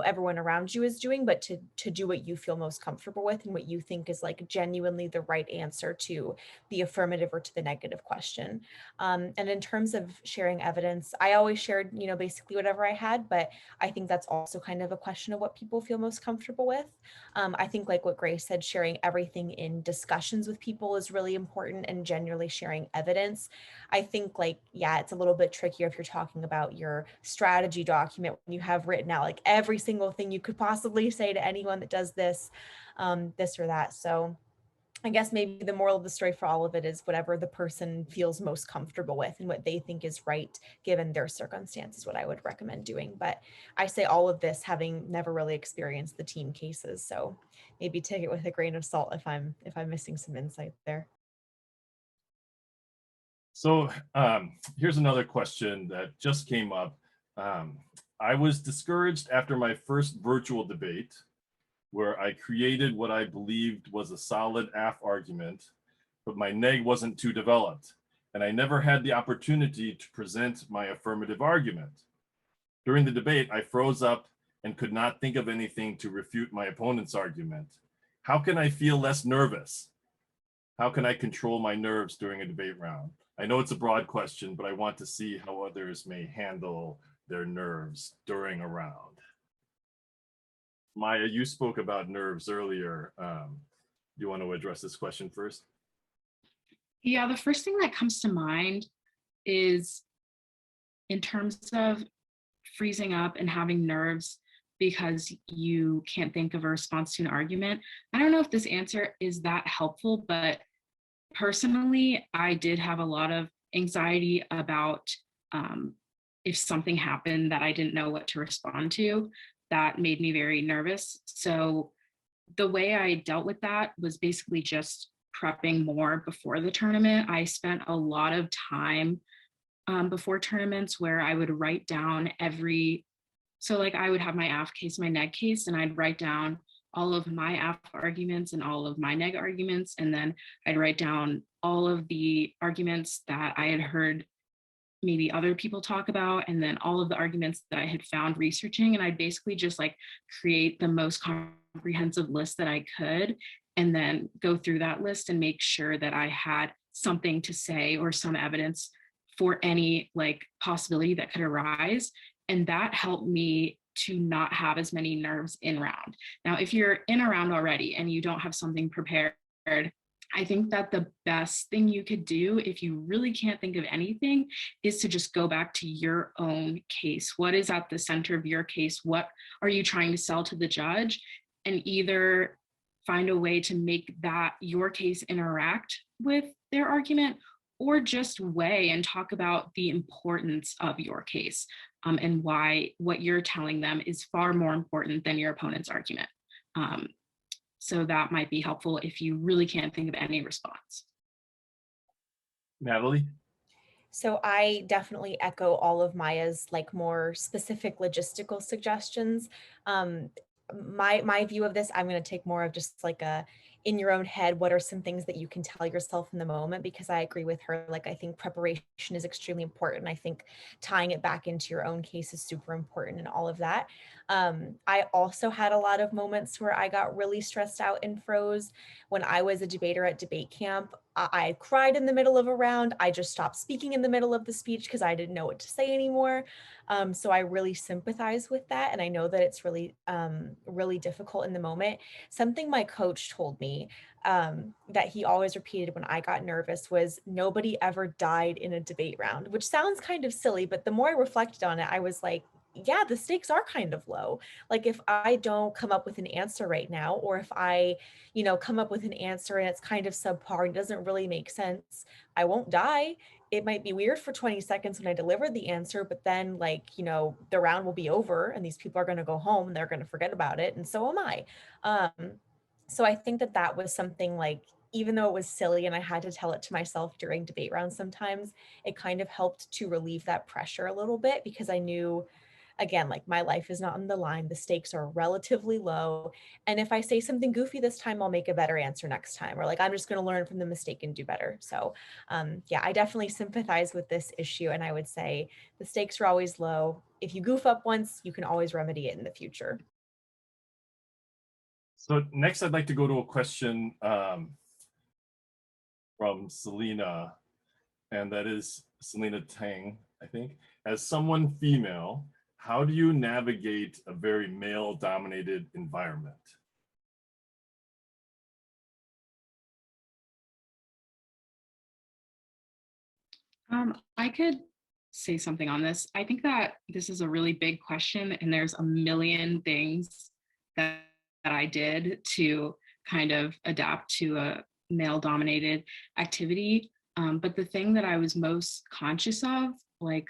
everyone around you is doing, but to do what you feel most comfortable with and what you think is genuinely the right answer to the affirmative or to the negative question. And in terms of sharing evidence, I always shared, basically whatever I had, but I think that's also kind of a question of what people feel most comfortable with. I think what Grace said, sharing everything in discussions with people is really important, and generally sharing evidence. I think it's a little bit trickier if you're talking about your strategy document when you have written out every single thing you could possibly say to anyone that does this, this or that. So I guess maybe the moral of the story for all of it is whatever the person feels most comfortable with and what they think is right given their circumstances, what I would recommend doing. But I say all of this having never really experienced the team cases, so maybe take it with a grain of salt if I'm missing some insight there. So here's another question that just came up. I was discouraged after my first virtual debate, where I created what I believed was a solid AF argument, but my neg wasn't too developed, and I never had the opportunity to present my affirmative argument. During the debate, I froze up and could not think of anything to refute my opponent's argument. How can I feel less nervous? How can I control my nerves during a debate round? I know it's a broad question, but I want to see how others may handle their nerves during a round. Maya, you spoke about nerves earlier. Do you want to address this question first? Yeah, the first thing that comes to mind is in terms of freezing up and having nerves because you can't think of a response to an argument. I don't know if this answer is that helpful, but personally, I did have a lot of anxiety about if something happened that I didn't know what to respond to. That made me very nervous. So the way I dealt with that was basically just prepping more before the tournament. I spent a lot of time before tournaments where I would write down so like I would have my AF case, my neg case, and I'd write down all of my AF arguments and all of my neg arguments. And then I'd write down all of the arguments that I had heard maybe other people talk about, and then all of the arguments that I had found researching. And I'd basically just like create the most comprehensive list that I could, and then go through that list and make sure that I had something to say or some evidence for any like possibility that could arise. And that helped me to not have as many nerves in round. Now, if you're in a round already and you don't have something prepared, I think that the best thing you could do if you really can't think of anything is to just go back to your own case. What is at the center of your case? What are you trying to sell to the judge? And either find a way to make that your case interact with their argument, or just weigh and talk about the importance of your case and why what you're telling them is far more important than your opponent's argument. So that might be helpful if you really can't think of any response. Natalie? So I definitely echo all of Maya's like more specific logistical suggestions. My view of this, I'm going to take more of just like a in your own head, what are some things that you can tell yourself in the moment? Because I agree with her. Like, I think preparation is extremely important. I think tying it back into your own case is super important and all of that. I also had a lot of moments where I got really stressed out and froze. When I was a debater at debate camp, I cried in the middle of a round. I just stopped speaking in the middle of the speech because I didn't know what to say anymore. So I really sympathize with that. And I know that it's really, really difficult in the moment. Something my coach told me that he always repeated when I got nervous was nobody ever died in a debate round, which sounds kind of silly, but the more I reflected on it, I was like, yeah, the stakes are kind of low. Like if I don't come up with an answer right now, or if I, come up with an answer and it's kind of subpar and doesn't really make sense, I won't die. It might be weird for 20 seconds when I deliver the answer, but then the round will be over and these people are going to go home and they're going to forget about it. And so am I. So I think that was something like, even though it was silly and I had to tell it to myself during debate rounds sometimes, it kind of helped to relieve that pressure a little bit because I knew, again, like my life is not on the line. The stakes are relatively low. And if I say something goofy this time, I'll make a better answer next time. Or like, I'm just going to learn from the mistake and do better. So yeah, I definitely sympathize with this issue. And I would say the stakes are always low. If you goof up once, you can always remedy it in the future. So next I'd like to go to a question from Selena, and that is Selena Tang, I think. As someone female, how do you navigate a very male-dominated environment? I could say something on this. I think that this is a really big question, and there's a million things that I did to kind of adapt to a male-dominated activity. But the thing that I was most conscious of, like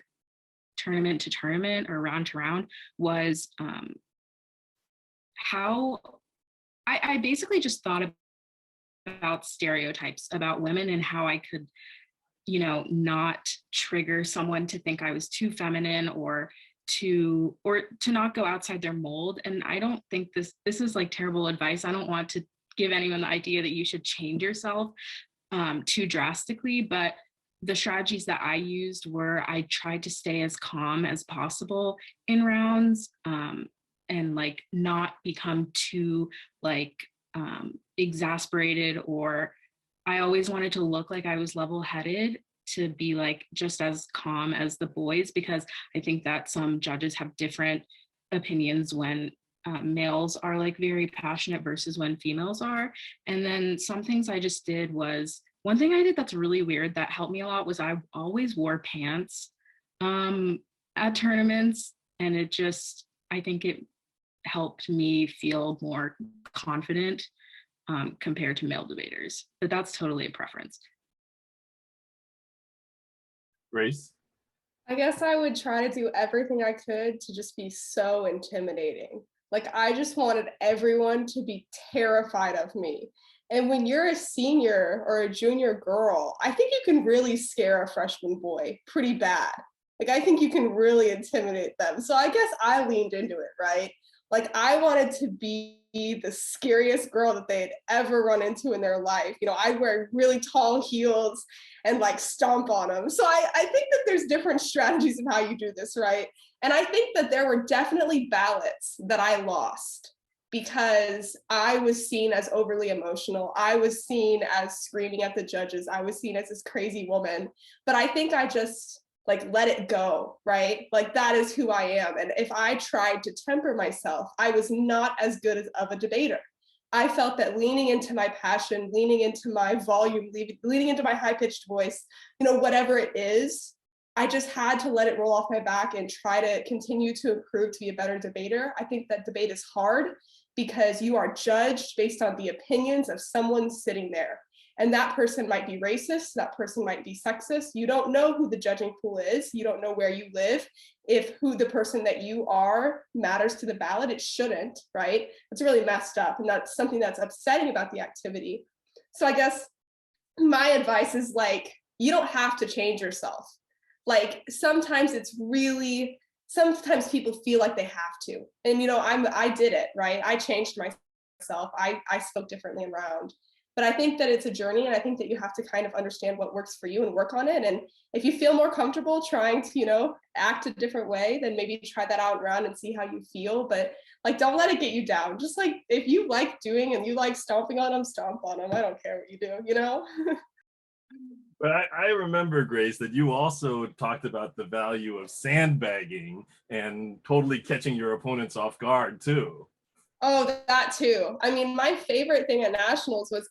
tournament to tournament or round to round, was how I basically just thought about stereotypes about women and how I could, not trigger someone to think I was too feminine or to not go outside their mold. And I don't think this is like terrible advice. I don't want to give anyone the idea that you should change yourself too drastically, but the strategies that I used were I tried to stay as calm as possible in rounds and like not become too like exasperated, or I always wanted to look like I was level-headed to be like just as calm as the boys, because I think that some judges have different opinions when males are like very passionate versus when females are. And then some things I just did was one thing I did that's really weird that helped me a lot was I always wore pants at tournaments, and it just, I think it helped me feel more confident compared to male debaters, but that's totally a preference. Grace? I guess I would try to do everything I could to just be so intimidating. Like, I just wanted everyone to be terrified of me. And when you're a senior or a junior girl, I think you can really scare a freshman boy pretty bad. Like, I think you can really intimidate them. So I guess I leaned into it, right? Like, I wanted to be the scariest girl that they had ever run into in their life. You know, I'd wear really tall heels and like stomp on them. So I think that there's different strategies of how you do this, right? And I think that there were definitely ballots that I lost because I was seen as overly emotional. I was seen as screaming at the judges. I was seen as this crazy woman. But I think I just like let it go, right? Like, that is who I am. And if I tried to temper myself, I was not as good as of a debater. I felt that leaning into my passion, leaning into my volume, leaning into my high-pitched voice, you know, whatever it is, I just had to let it roll off my back and try to continue to improve to be a better debater. I think that debate is hard because you are judged based on the opinions of someone sitting there. And that person might be racist, that person might be sexist. You don't know who the judging pool is. You don't know where you live. If who the person that you are matters to the ballot, it shouldn't, right? It's really messed up. And that's something that's upsetting about the activity. So I guess my advice is like, you don't have to change yourself. Like, sometimes sometimes people feel like they have to. And, you know, I did it, right? I changed myself. I spoke differently in round. But I think that it's a journey, and I think that you have to kind of understand what works for you and work on it. And if you feel more comfortable trying to, you know, act a different way, then maybe try that out around and see how you feel. But like, don't let it get you down. Just like, if you like doing and you like stomping on them, stomp on them. I don't care what you do, you know? But I remember, Grace, that you also talked about the value of sandbagging and totally catching your opponents off guard too. Oh, that too. I mean, my favorite thing at nationals was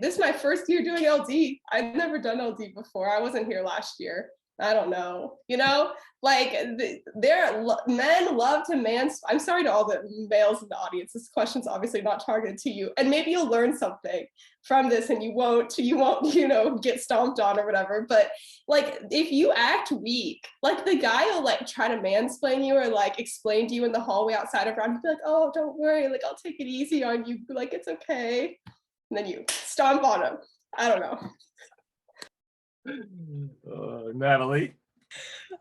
this is my first year doing LD. I'd never done LD before. I wasn't here last year. I don't know, you know, like men love to I'm sorry to all the males in the audience. This question's obviously not targeted to you, and maybe you'll learn something from this and you won't, you know, get stomped on or whatever. But like, if you act weak, like, the guy will like try to mansplain you or like explain to you in the hallway outside of round, be like, oh, don't worry, like, I'll take it easy on you, like, it's okay. And then you stomp on him. I don't know. Natalie?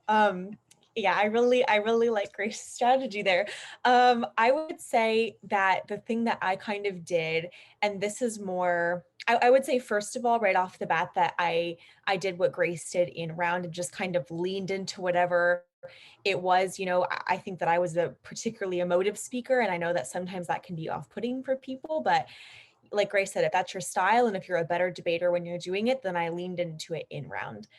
Yeah, I really like Grace's strategy there. I would say that the thing that I kind of did, and this is more, I would say, first of all, right off the bat, that I did what Grace did in round and just kind of leaned into whatever it was. You know, I think that I was a particularly emotive speaker, and I know that sometimes that can be off-putting for people, but like Grace said, if that's your style and if you're a better debater when you're doing it, then I leaned into it in round.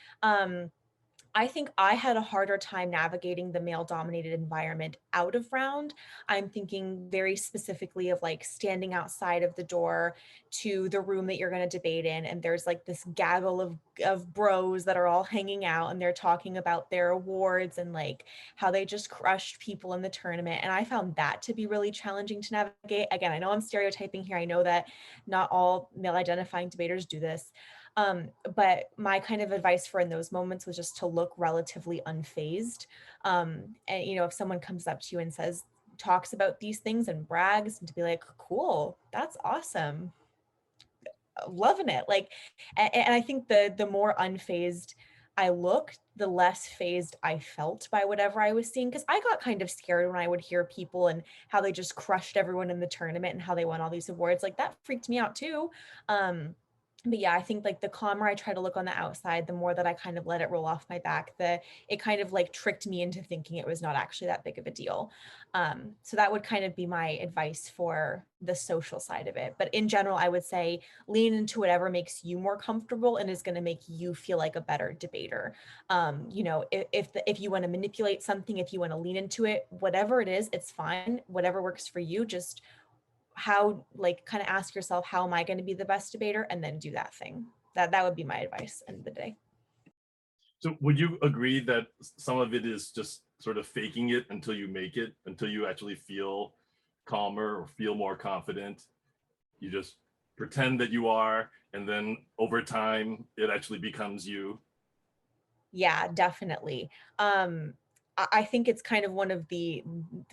I think I had a harder time navigating the male dominated environment out of round. I'm thinking very specifically of like standing outside of the door to the room that you're going to debate in. And there's like this gaggle of bros that are all hanging out and they're talking about their awards and like how they just crushed people in the tournament. And I found that to be really challenging to navigate. Again, I know I'm stereotyping here. I know that not all male identifying debaters do this. But my kind of advice for in those moments was just to look relatively unfazed. And, you know, if someone comes up to you and talks about these things and brags, and to be like, cool, that's awesome. Loving it. Like, and I think the more unfazed I looked, the less phased I felt by whatever I was seeing. Cause I got kind of scared when I would hear people and how they just crushed everyone in the tournament and how they won all these awards. Like, that freaked me out too. But yeah, I think like the calmer I try to look on the outside, the more that I kind of let it roll off my back, it kind of like tricked me into thinking it was not actually that big of a deal. So that would kind of be my advice for the social side of it. But in general, I would say lean into whatever makes you more comfortable and is going to make you feel like a better debater. You know, if you want to manipulate something, if you want to lean into it, whatever it is, it's fine. Whatever works for you, just kind of ask yourself, how am I going to be the best debater? And then do that thing. that would be my advice end of the day. So would you agree that some of it is just sort of faking it until you make it, until you actually feel calmer or feel more confident? You just pretend that you are, and then over time, it actually becomes you. Yeah, definitely. I think it's kind of one of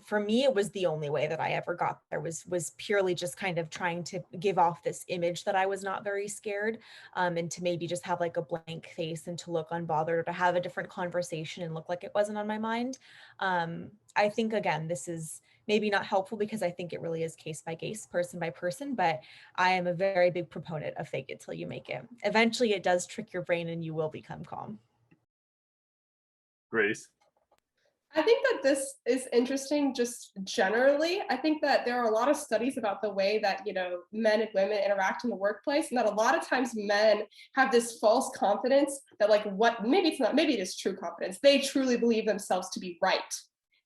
for me, it was the only way that I ever got there was purely just kind of trying to give off this image that I was not very scared, and to maybe just have like a blank face and to look unbothered, or to have a different conversation and look like it wasn't on my mind. I think, again, this is maybe not helpful because I think it really is case by case, person by person, but I am a very big proponent of fake it till you make it. Eventually it does trick your brain and you will become calm. Grace? I think that this is interesting just generally. I think that there are a lot of studies about the way that, men and women interact in the workplace, and that a lot of times men have this false confidence that maybe it's not, maybe it is true confidence. They truly believe themselves to be right.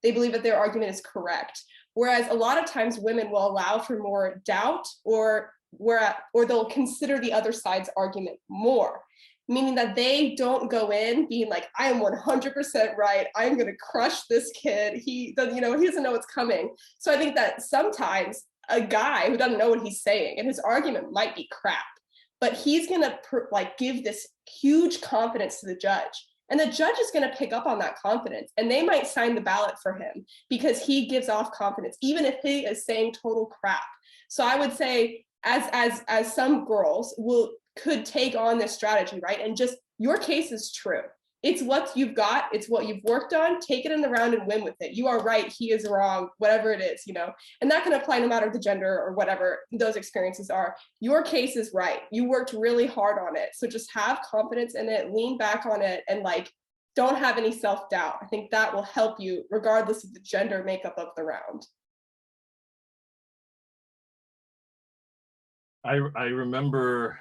They believe that their argument is correct. Whereas a lot of times women will allow for more doubt, or they'll consider the other side's argument more, meaning that they don't go in being like, I am 100% right. I'm going to crush this kid. He doesn't know what's coming. So I think that sometimes a guy who doesn't know what he's saying, and his argument might be crap, but he's going to give this huge confidence to the judge. And the judge is going to pick up on that confidence, and they might sign the ballot for him because he gives off confidence, even if he is saying total crap. So I would say, as some girls could take on this strategy, right? And just, your case is true. It's what you've got. It's what you've worked on. Take it in the round and win with it. You are right. He is wrong, whatever it is, and that can apply no matter the gender or whatever those experiences are. Your case is right. You worked really hard on it. So just have confidence in it, lean back on it, and don't have any self-doubt. I think that will help you regardless of the gender makeup of the round. I remember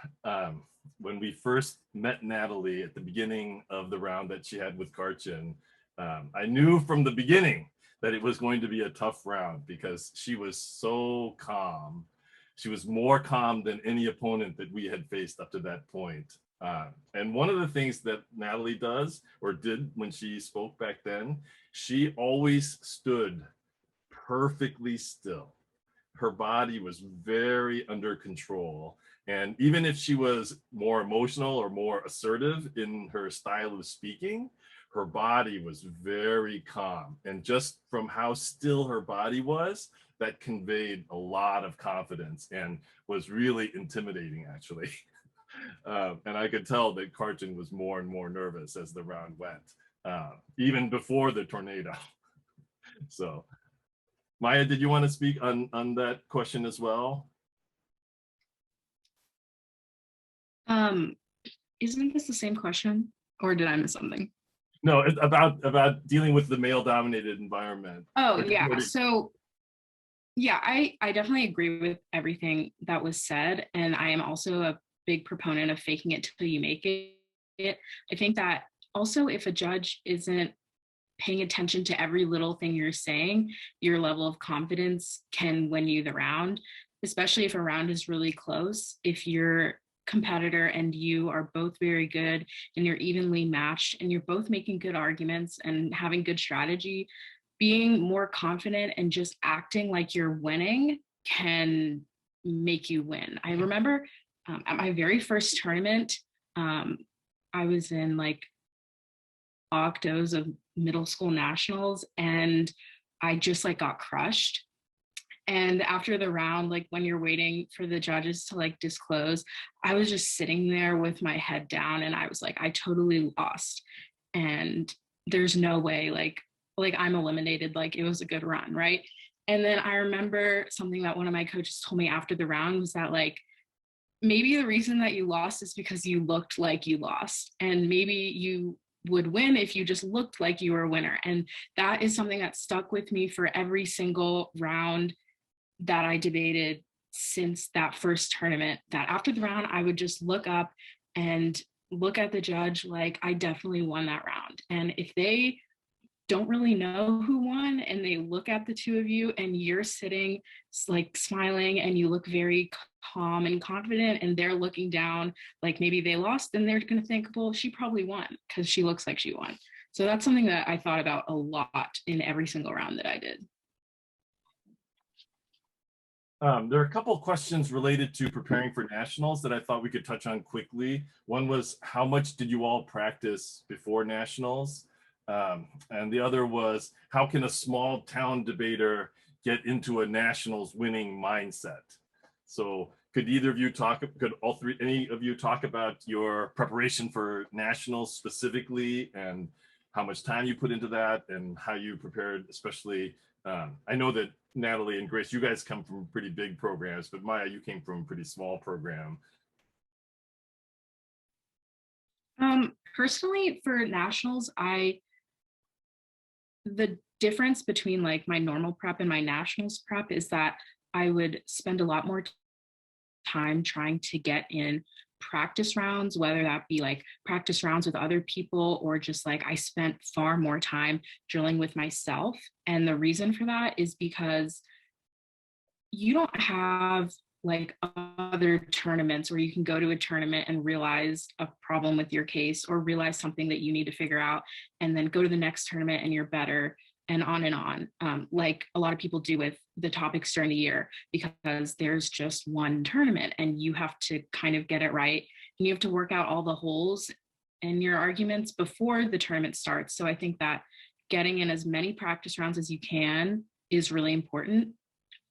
when we first met Natalie at the beginning of the round that she had with Karchin, I knew from the beginning that it was going to be a tough round because she was so calm. She was more calm than any opponent that we had faced up to that point. And one of the things that Natalie does, or did when she spoke back then, she always stood perfectly still. Her body was very under control. And even if she was more emotional or more assertive in her style of speaking, her body was very calm. And just from how still her body was, that conveyed a lot of confidence and was really intimidating, actually. And I could tell that Karchin was more and more nervous as the round went, even before the tornado. So, Maya, did you want to speak on that question as well? Isn't this the same question, or did I miss something? No, it's about dealing with the male-dominated environment. Oh, yeah. So, yeah, I definitely agree with everything that was said, and I am also a big proponent of faking it till you make it. I think that also, if a judge isn't paying attention to every little thing you're saying, your level of confidence can win you the round, especially if a round is really close. If your competitor and you are both very good and you're evenly matched and you're both making good arguments and having good strategy, being more confident and just acting like you're winning can make you win. I remember at my very first tournament, I was in octos of middle school nationals, and I just got crushed. And after the round, when you're waiting for the judges to disclose, I was just sitting there with my head down, and I was I totally lost, and there's no way I'm eliminated. It was a good run, right? And then I remember something that one of my coaches told me after the round was that maybe the reason that you lost is because you looked like you lost, and maybe you would win if you just looked like you were a winner. And that is something that stuck with me for every single round that I debated since that first tournament, that after the round, I would just look up and look at the judge I definitely won that round. And if they don't really know who won, and they look at the two of you and you're sitting like smiling and you look very calm and confident, and they're looking down like maybe they lost, and they're going to think, well, she probably won because she looks like she won. So that's something that I thought about a lot in every single round that I did. There are a couple of questions related to preparing for nationals that I thought we could touch on quickly. One was, how much did you all practice before nationals? And the other was, how can a small town debater get into a nationals winning mindset? So could either of you talk, could all three, any of you talk about your preparation for nationals specifically, and how much time you put into that, and how you prepared, especially, I know that Natalie and Grace, you guys come from pretty big programs, but Maya, you came from a pretty small program. Personally, for nationals, the difference between like my normal prep and my nationals prep is that I would spend a lot more time trying to get in practice rounds, whether that be like practice rounds with other people, or just like I spent far more time drilling with myself. And the reason for that is because you don't have like other tournaments where you can go to a tournament and realize a problem with your case, or realize something that you need to figure out, and then go to the next tournament and you're better, and on, like a lot of people do with the topics during the year, because there's just one tournament and you have to kind of get it right, and you have to work out all the holes in your arguments before the tournament starts. So I think that getting in as many practice rounds as you can is really important.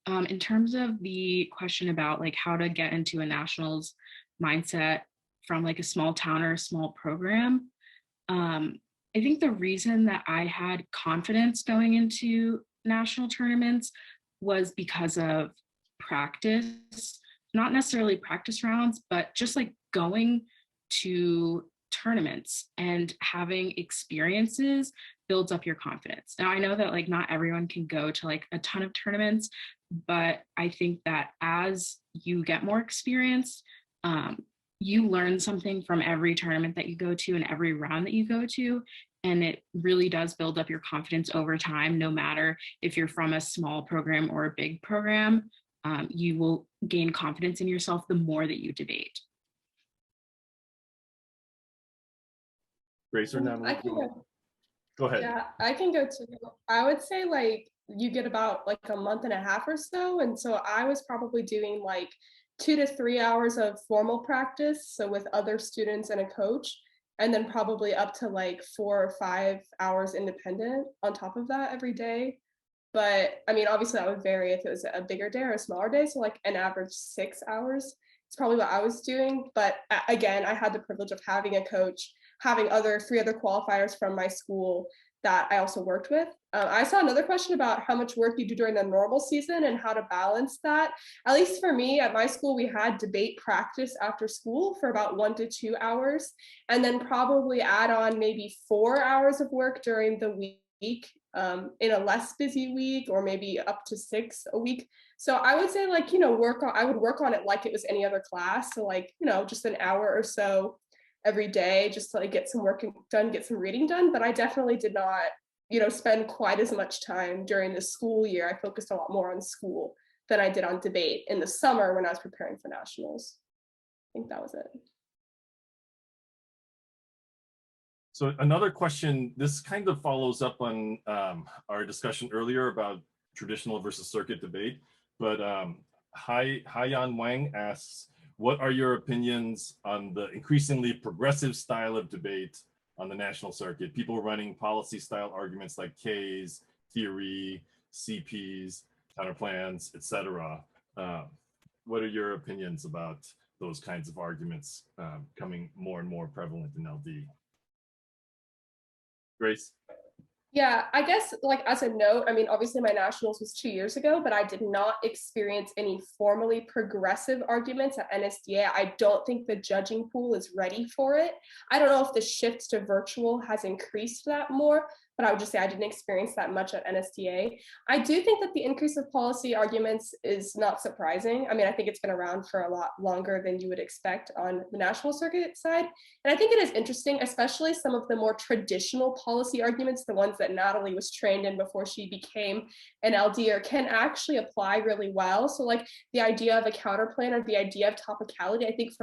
In terms of the question about like how to get into a nationals mindset from like a small town or a small program, I think the reason that I had confidence going into national tournaments was because of practice, not necessarily practice rounds, but just like going to tournaments and having experiences builds up your confidence. Now I know that like not everyone can go to like a ton of tournaments, but I think that as you get more experience, you learn something from every tournament that you go to and every round that you go to. And it really does build up your confidence over time, no matter if you're from a small program or a big program. You will gain confidence in yourself the more that you debate. Grace or Natalie? Go ahead. Yeah, I can go too. I would say like you get about like a month and a half or so. And so I was probably doing like 2 to 3 hours of formal practice, so with other students and a coach, and then probably up to like 4 or 5 hours independent on top of that every day. But I mean, obviously that would vary if it was a bigger day or a smaller day. So like an average 6 hours is probably what I was doing. But again, I had the privilege of having a coach, having 3 other qualifiers from my school that I also worked with. I saw another question about how much work you do during the normal season and how to balance that. At least for me, at my school, we had debate practice after school for about 1 to 2 hours, and then probably add on maybe 4 hours of work during the week, in a less busy week, or maybe up to 6 a week. So I would say like, I would work on it like it was any other class. So like, just an hour or so every day, just to like get some work done, get some reading done. But I definitely did not, spend quite as much time during the school year. I focused a lot more on school than I did on debate in the summer when I was preparing for nationals. I think that was it. So another question, this kind of follows up on our discussion earlier about traditional versus circuit debate, but Haiyan Wang asks, what are your opinions on the increasingly progressive style of debate on the national circuit? People running policy style arguments like K's, theory, CPs, counterplans, etc. What are your opinions about those kinds of arguments becoming more and more prevalent in LD? Grace? Yeah, I guess like as a note, I mean, obviously my nationals was 2 years ago, but I did not experience any formally progressive arguments at NSDA. I don't think the judging pool is ready for it. I don't know if the shift to virtual has increased that more, but I would just say I didn't experience that much at NSDA. I do think that the increase of policy arguments is not surprising. I mean, I think it's been around for a lot longer than you would expect on the national circuit side. And I think it is interesting, especially some of the more traditional policy arguments, the ones that Natalie was trained in before she became an LDer, can actually apply really well. So like the idea of a counterplan or the idea of topicality, I think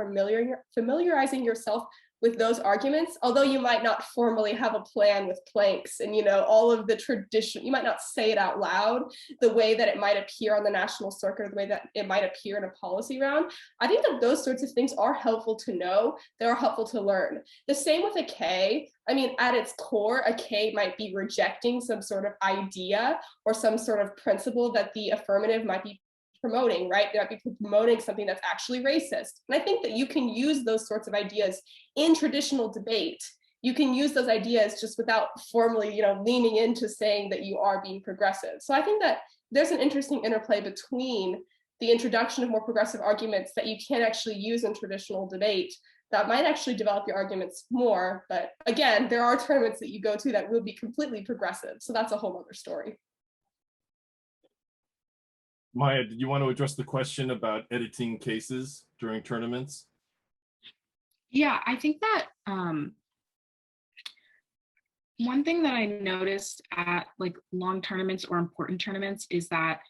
familiarizing yourself with those arguments, although you might not formally have a plan with planks and, you know, all of the tradition, you might not say it out loud the way that it might appear on the national circuit or the way that it might appear in a policy round. I think that those sorts of things are helpful to know. They're helpful to learn. The same with a K. I mean, at its core, a K might be rejecting some sort of idea or some sort of principle that the affirmative might be promoting, right? They might be promoting something that's actually racist. And I think that you can use those sorts of ideas in traditional debate. You can use those ideas just without formally, you know, leaning into saying that you are being progressive. So I think that there's an interesting interplay between the introduction of more progressive arguments that you can actually use in traditional debate that might actually develop your arguments more. But again, there are tournaments that you go to that will be completely progressive. So that's a whole other story. Maya, did you want to address the question about editing cases during tournaments? Yeah, I think that one thing that I noticed at like long tournaments or important tournaments is that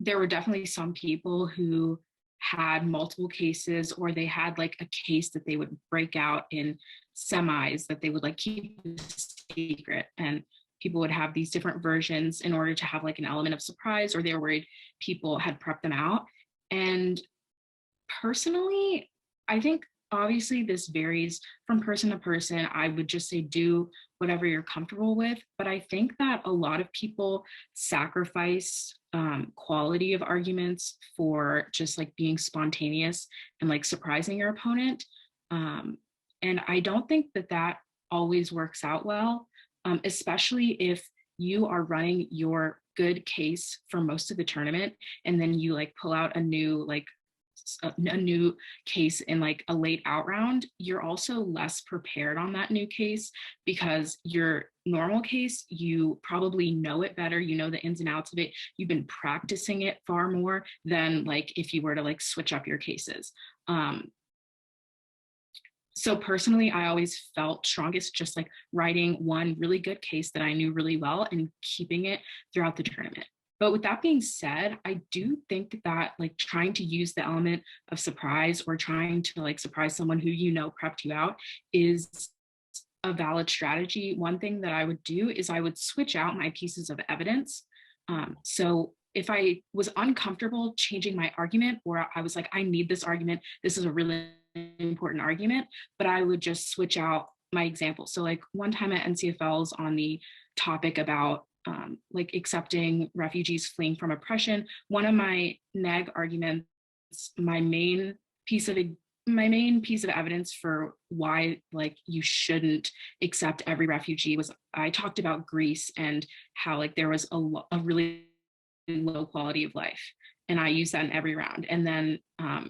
there were definitely some people who had multiple cases, or they had like a case that they would break out in semis that they would like keep secret, and people would have these different versions in order to have like an element of surprise, or they were worried people had prepped them out. And personally, I think obviously this varies from person to person. I would just say do whatever you're comfortable with. But I think that a lot of people sacrifice quality of arguments for just like being spontaneous and like surprising your opponent. And I don't think that that always works out well, especially if you are running your good case for most of the tournament and then you like pull out a new case in like a late out round. You're also less prepared on that new case because your normal case, you probably know it better, you know the ins and outs of it, you've been practicing it far more than like if you were to like switch up your cases. So personally, I always felt strongest just like writing one really good case that I knew really well and keeping it throughout the tournament. But with that being said, I do think that like trying to use the element of surprise or trying to like surprise someone who you know prepped you out is a valid strategy. One thing that I would do is I would switch out my pieces of evidence. So if I was uncomfortable changing my argument, or I was like, I need this argument, this is a really important argument, but I would just switch out my example. So like one time at NCFLs on the topic about like accepting refugees fleeing from oppression, one of my neg arguments, my main piece of evidence for why like you shouldn't accept every refugee was I talked about Greece and how like there was a really low quality of life. And I used that in every round. And then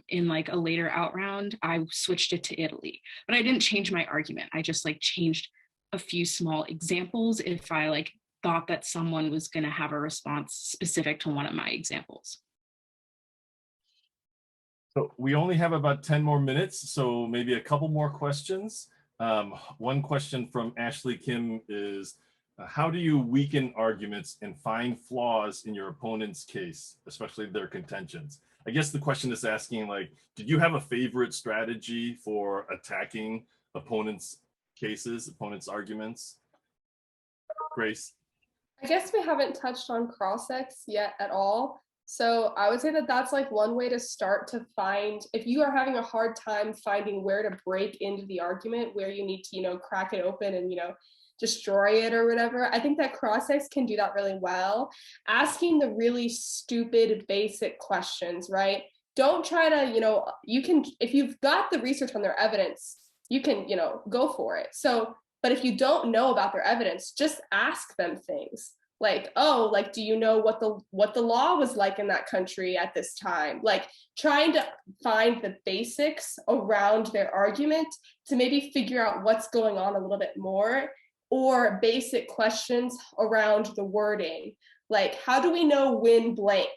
in like a later out round, I switched it to Italy, but I didn't change my argument. I just like changed a few small examples if I like thought that someone was going to have a response specific to one of my examples. So we only have about 10 more minutes, so maybe a couple more questions. One question from Ashley Kim is, how do you weaken arguments and find flaws in your opponent's case, especially their contentions? I guess the question is asking, like, did you have a favorite strategy for attacking opponents' cases, opponents' arguments? Grace? I guess we haven't touched on cross-ex yet at all. So I would say that that's like one way to start to find, if you are having a hard time finding where to break into the argument, where you need to, you know, crack it open and, you know, destroy it or whatever. I think that cross-ex can do that really well. Asking the really stupid, basic questions, right? Don't try to, you know, you can, if you've got the research on their evidence, you can, you know, go for it. So, but if you don't know about their evidence, just ask them things like, oh, like, do you know what the law was like in that country at this time? Like trying to find the basics around their argument to maybe figure out what's going on a little bit more. or basic questions around the wording. Like, how do we know when blank?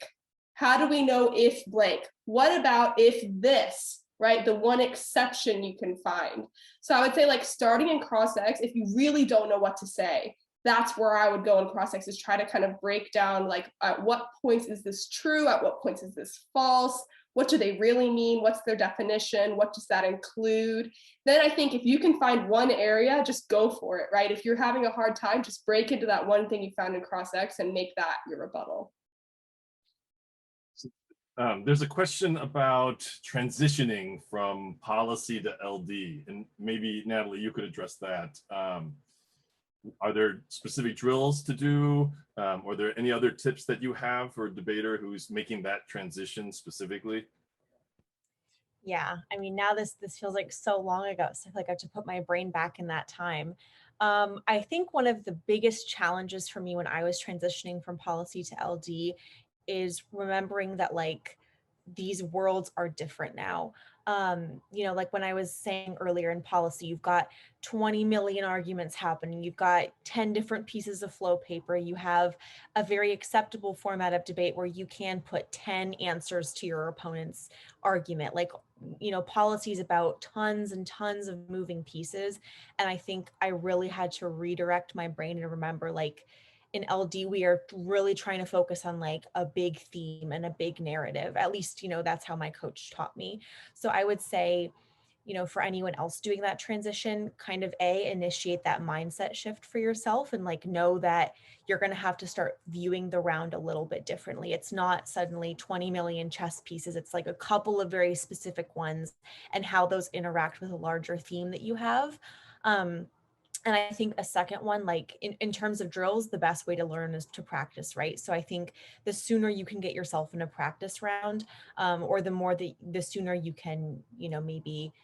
How do we know if blank? What about if this, right? The one exception you can find. So I would say, like, starting in cross-ex, if you really don't know what to say, that's where I would go in cross-ex, is try to kind of break down, like, at what points is this true? At what points is this false? What do they really mean? What's their definition? What does that include? Then I think if you can find one area, just go for it, right? If you're having a hard time, just break into that one thing you found in cross-ex and make that your rebuttal. There's a question about transitioning from policy to LD, and maybe Natalie, you could address that. Are there specific drills to do? Are there any other tips that you have for a debater who's making that transition specifically? Yeah, I mean, now this feels like so long ago, so I feel like I have to put my brain back in that time. I think one of the biggest challenges for me when I was transitioning from policy to LD is remembering that, like, these worlds are different now. You know, like when I was saying earlier, in policy, you've got 20 million arguments happening. You've got 10 different pieces of flow paper. You have a very acceptable format of debate where you can put 10 answers to your opponent's argument. Like, you know, policy is about tons and tons of moving pieces. And I think I really had to redirect my brain and remember, like, in LD, we are really trying to focus on like a big theme and a big narrative. At least, you know, that's how my coach taught me. So I would say, you know, for anyone else doing that transition, kind of initiate that mindset shift for yourself, and like know that you're going to have to start viewing the round a little bit differently. It's not suddenly 20 million chess pieces. It's like a couple of very specific ones, and how those interact with a larger theme that you have. And I think a second one, like in terms of drills, the best way to learn is to practice, right? So I think the sooner you can get yourself in a practice round, or the sooner you can, you know, maybe,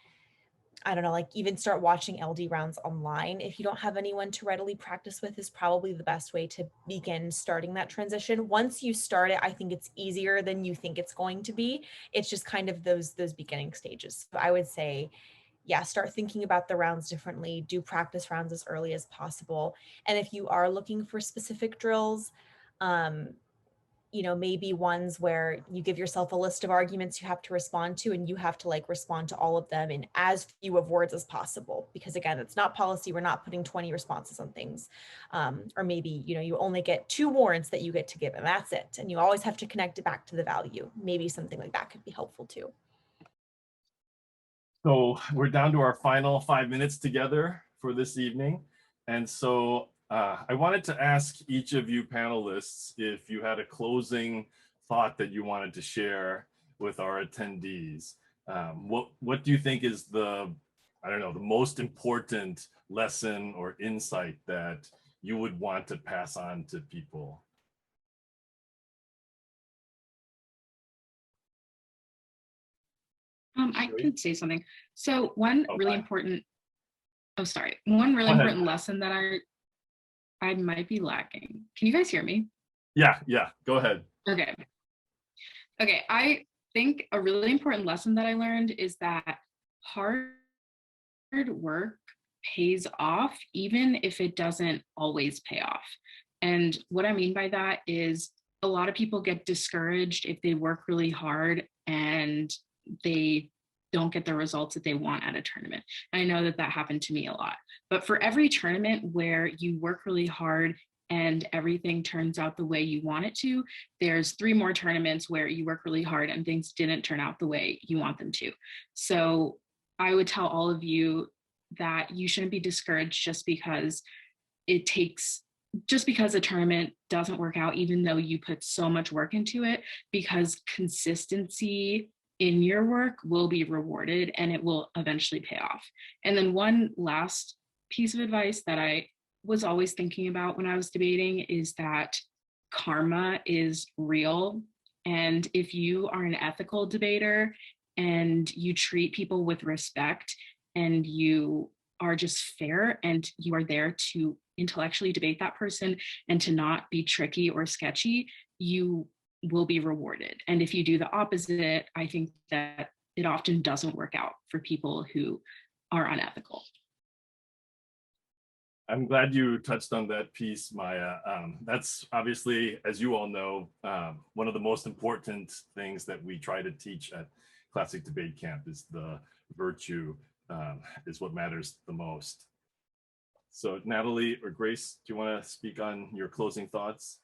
I don't know, like even start watching LD rounds online. If you don't have anyone to readily practice with, is probably the best way to begin starting that transition. Once you start it, I think it's easier than you think it's going to be. It's just kind of those beginning stages. So I would say, yeah, start thinking about the rounds differently, do practice rounds as early as possible. And if you are looking for specific drills, you know, maybe ones where you give yourself a list of arguments you have to respond to, and you have to like respond to all of them in as few of words as possible. Because again, it's not policy. We're not putting 20 responses on things. Or maybe, you know, you only get 2 warrants that you get to give, and that's it. And you always have to connect it back to the value. Maybe something like that could be helpful too. So we're down to our final 5 minutes together for this evening. And so I wanted to ask each of you panelists if you had a closing thought that you wanted to share with our attendees. What do you think is the most important lesson or insight that you would want to pass on to people? I can say something. So one really important lesson that I might be lacking. Can you guys hear me? Yeah, go ahead. Okay. I think a really important lesson that I learned is that hard work pays off, even if it doesn't always pay off. And what I mean by that is a lot of people get discouraged if they work really hard and they don't get the results that they want at a tournament. And I know that happened to me a lot. But for every tournament where you work really hard and everything turns out the way you want it to, there's 3 more tournaments where you work really hard and things didn't turn out the way you want them to. So I would tell all of you that you shouldn't be discouraged just because a tournament doesn't work out, even though you put so much work into it, because consistency in your work will be rewarded and it will eventually pay off. And then one last piece of advice that I was always thinking about when I was debating is that karma is real. And if you are an ethical debater and you treat people with respect and you are just fair and you are there to intellectually debate that person and to not be tricky or sketchy, you will be rewarded. And if you do the opposite, I think that it often doesn't work out for people who are unethical. I'm glad you touched on that piece, Maya. That's obviously, as you all know, one of the most important things that we try to teach at Classic Debate Camp is the virtue is what matters the most. So Natalie or Grace, do you want to speak on your closing thoughts?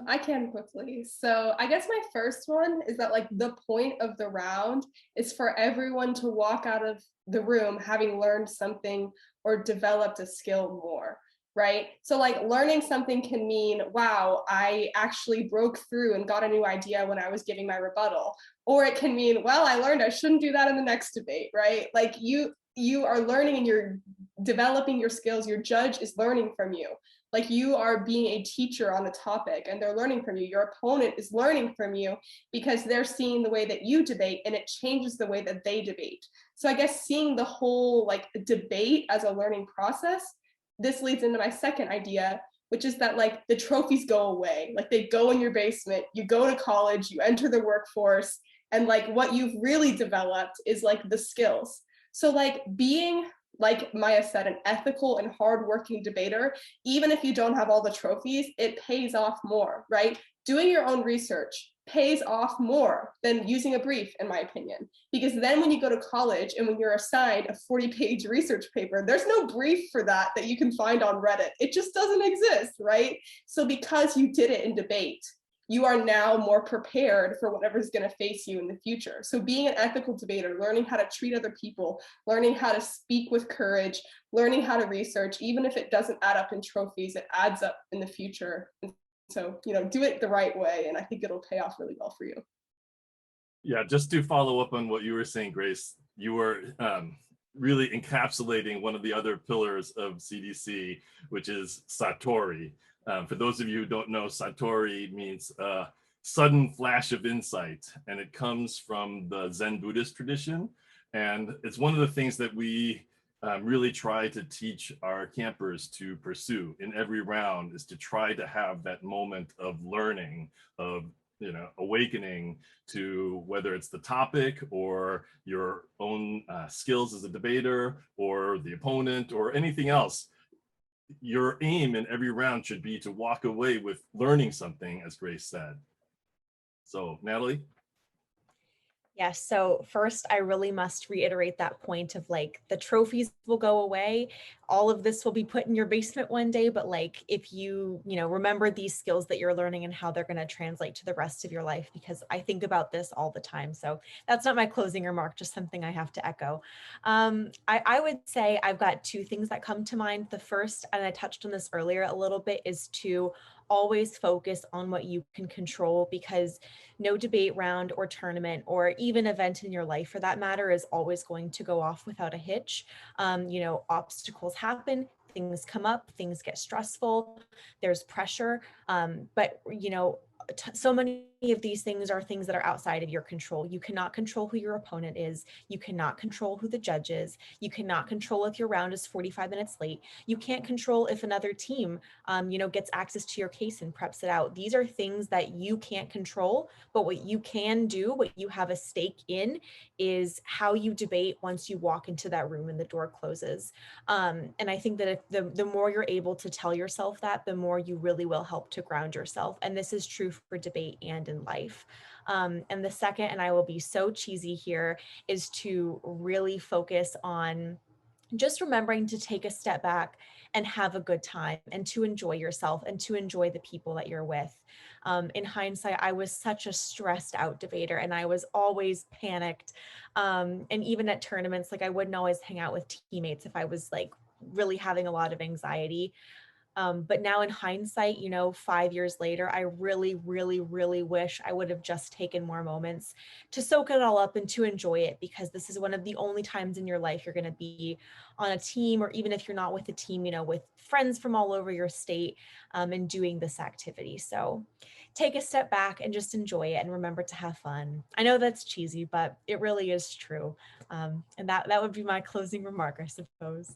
I can quickly. So I guess my first one is that like the point of the round is for everyone to walk out of the room having learned something or developed a skill more, right? So like learning something can mean, wow, I actually broke through and got a new idea when I was giving my rebuttal. Or it can mean, well, I learned I shouldn't do that in the next debate, right? Like you are learning and you're developing your skills. Your judge is learning from you. Like you are being a teacher on a topic and they're learning from you. Your opponent is learning from you because they're seeing the way that you debate and it changes the way that they debate. So I guess seeing the whole like debate as a learning process, this leads into my second idea, which is that like the trophies go away. Like they go in your basement, you go to college, you enter the workforce, and like what you've really developed is like the skills. So like being, like Maya said, an ethical and hardworking debater, even if you don't have all the trophies, it pays off more, right? Doing your own research pays off more than using a brief, in my opinion. Because then when you go to college and when you're assigned a 40-page research paper, there's no brief for that you can find on Reddit. It just doesn't exist, right? So because you did it in debate, you are now more prepared for whatever's going to face you in the future. So being an ethical debater, learning how to treat other people, learning how to speak with courage, learning how to research, even if it doesn't add up in trophies, it adds up in the future. And so, do it the right way. And I think it'll pay off really well for you. Yeah, just to follow up on what you were saying, Grace, you were really encapsulating one of the other pillars of CDC, which is Satori. For those of you who don't know, Satori means sudden flash of insight, and it comes from the Zen Buddhist tradition. And it's one of the things that we really try to teach our campers to pursue in every round, is to try to have that moment of learning, of awakening to whether it's the topic or your own skills as a debater or the opponent or anything else. Your aim in every round should be to walk away with learning something, as Grace said. So, Natalie? Yes. So first, I really must reiterate that point of like the trophies will go away. All of this will be put in your basement one day. But like if you remember these skills that you're learning and how they're going to translate to the rest of your life, because I think about this all the time. So that's not my closing remark, just something I have to echo. I would say I've got two things that come to mind. The first, and I touched on this earlier a little bit, is to always focus on what you can control, because no debate round or tournament or even event in your life for that matter is always going to go off without a hitch. Obstacles happen, things come up, things get stressful, there's pressure. But so many of these things are things that are outside of your control. You cannot control who your opponent is. You cannot control who the judge is. You cannot control if your round is 45 minutes late. You can't control if another team, gets access to your case and preps it out. These are things that you can't control, but what you can do, what you have a stake in, is how you debate once you walk into that room and the door closes. And I think that if the more you're able to tell yourself that, the more you really will help to ground yourself. And this is true for debate and in life. And the second, and I will be so cheesy here, is to really focus on just remembering to take a step back and have a good time and to enjoy yourself and to enjoy the people that you're with. In hindsight, I was such a stressed out debater and I was always panicked. And even at tournaments, like I wouldn't always hang out with teammates if I was like really having a lot of anxiety. But now in hindsight, 5 years later, I really, really, really wish I would have just taken more moments to soak it all up and to enjoy it, because this is one of the only times in your life you're going to be on a team, or even if you're not with a team, with friends from all over your state, and doing this activity. So take a step back and just enjoy it and remember to have fun. I know that's cheesy, but it really is true. And that would be my closing remark, I suppose.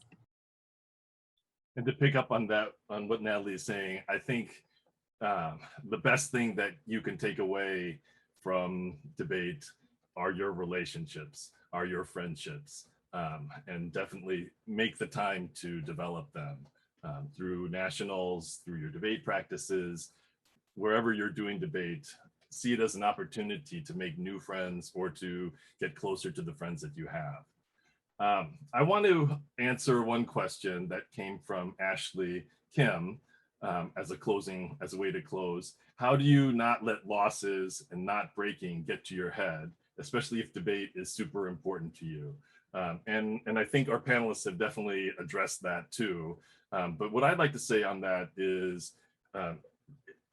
And to pick up on that, on what Natalie is saying, I think the best thing that you can take away from debate are your relationships, are your friendships. and definitely make the time to develop them through nationals, through your debate practices, wherever you're doing debate. See it as an opportunity to make new friends or to get closer to the friends that you have. I want to answer one question that came from Ashley Kim as a way to close. How do you not let losses and not breaking get to your head, especially if debate is super important to you? And I think our panelists have definitely addressed that too. But what I'd like to say on that is,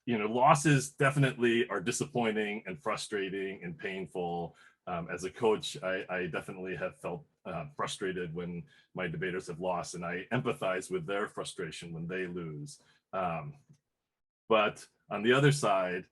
losses definitely are disappointing and frustrating and painful. As a coach, I definitely have felt frustrated when my debaters have lost, and I empathize with their frustration when they lose. But on the other side,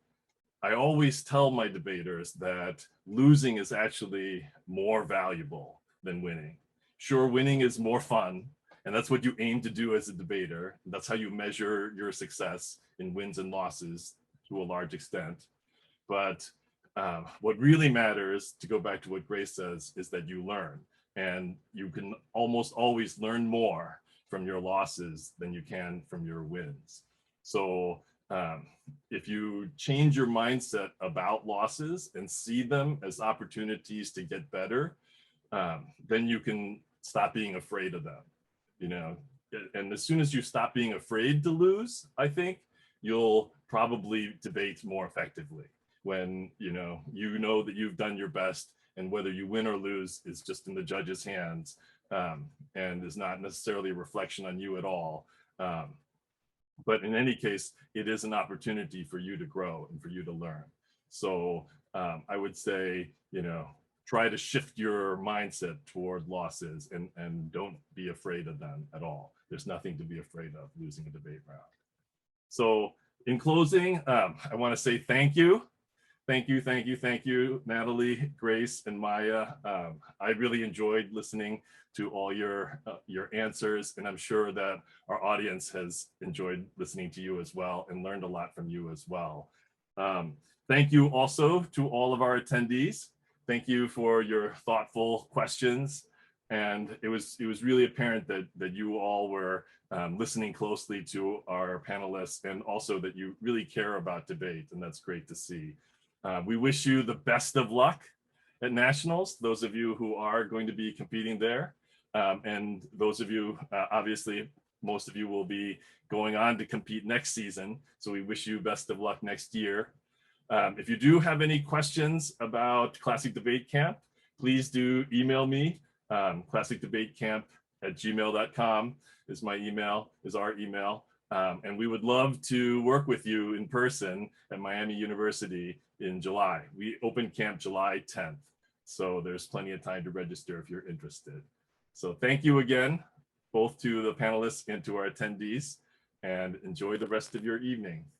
I always tell my debaters that losing is actually more valuable than winning. Sure, winning is more fun, and that's what you aim to do as a debater. That's how you measure your success in wins and losses to a large extent. But what really matters, to go back to what Grace says, is that you learn. And you can almost always learn more from your losses than you can from your wins. So if you change your mindset about losses and see them as opportunities to get better, then you can stop being afraid of them. And as soon as you stop being afraid to lose, I think you'll probably debate more effectively when you know that you've done your best, and whether you win or lose is just in the judge's hands, and is not necessarily a reflection on you at all. But in any case, it is an opportunity for you to grow and for you to learn. So I would say, try to shift your mindset toward losses and don't be afraid of them at all. There's nothing to be afraid of losing a debate round. So in closing, I want to say thank you. Thank you, Natalie, Grace, and Maya. I really enjoyed listening to all your answers, and I'm sure that our audience has enjoyed listening to you as well and learned a lot from you as well. Thank you also to all of our attendees. Thank you for your thoughtful questions. And it was really apparent that you all were listening closely to our panelists, and also that you really care about debate, and that's great to see. We wish you the best of luck at nationals, those of you who are going to be competing there. And those of you, obviously, most of you will be going on to compete next season. So we wish you best of luck next year. If you do have any questions about Classic Debate Camp, please do email me. classicdebatecamp@gmail.com is my email, is our email. And we would love to work with you in person at Miami University in July. We open camp July 10th. So there's plenty of time to register if you're interested. So thank you again, both to the panelists and to our attendees, and enjoy the rest of your evening.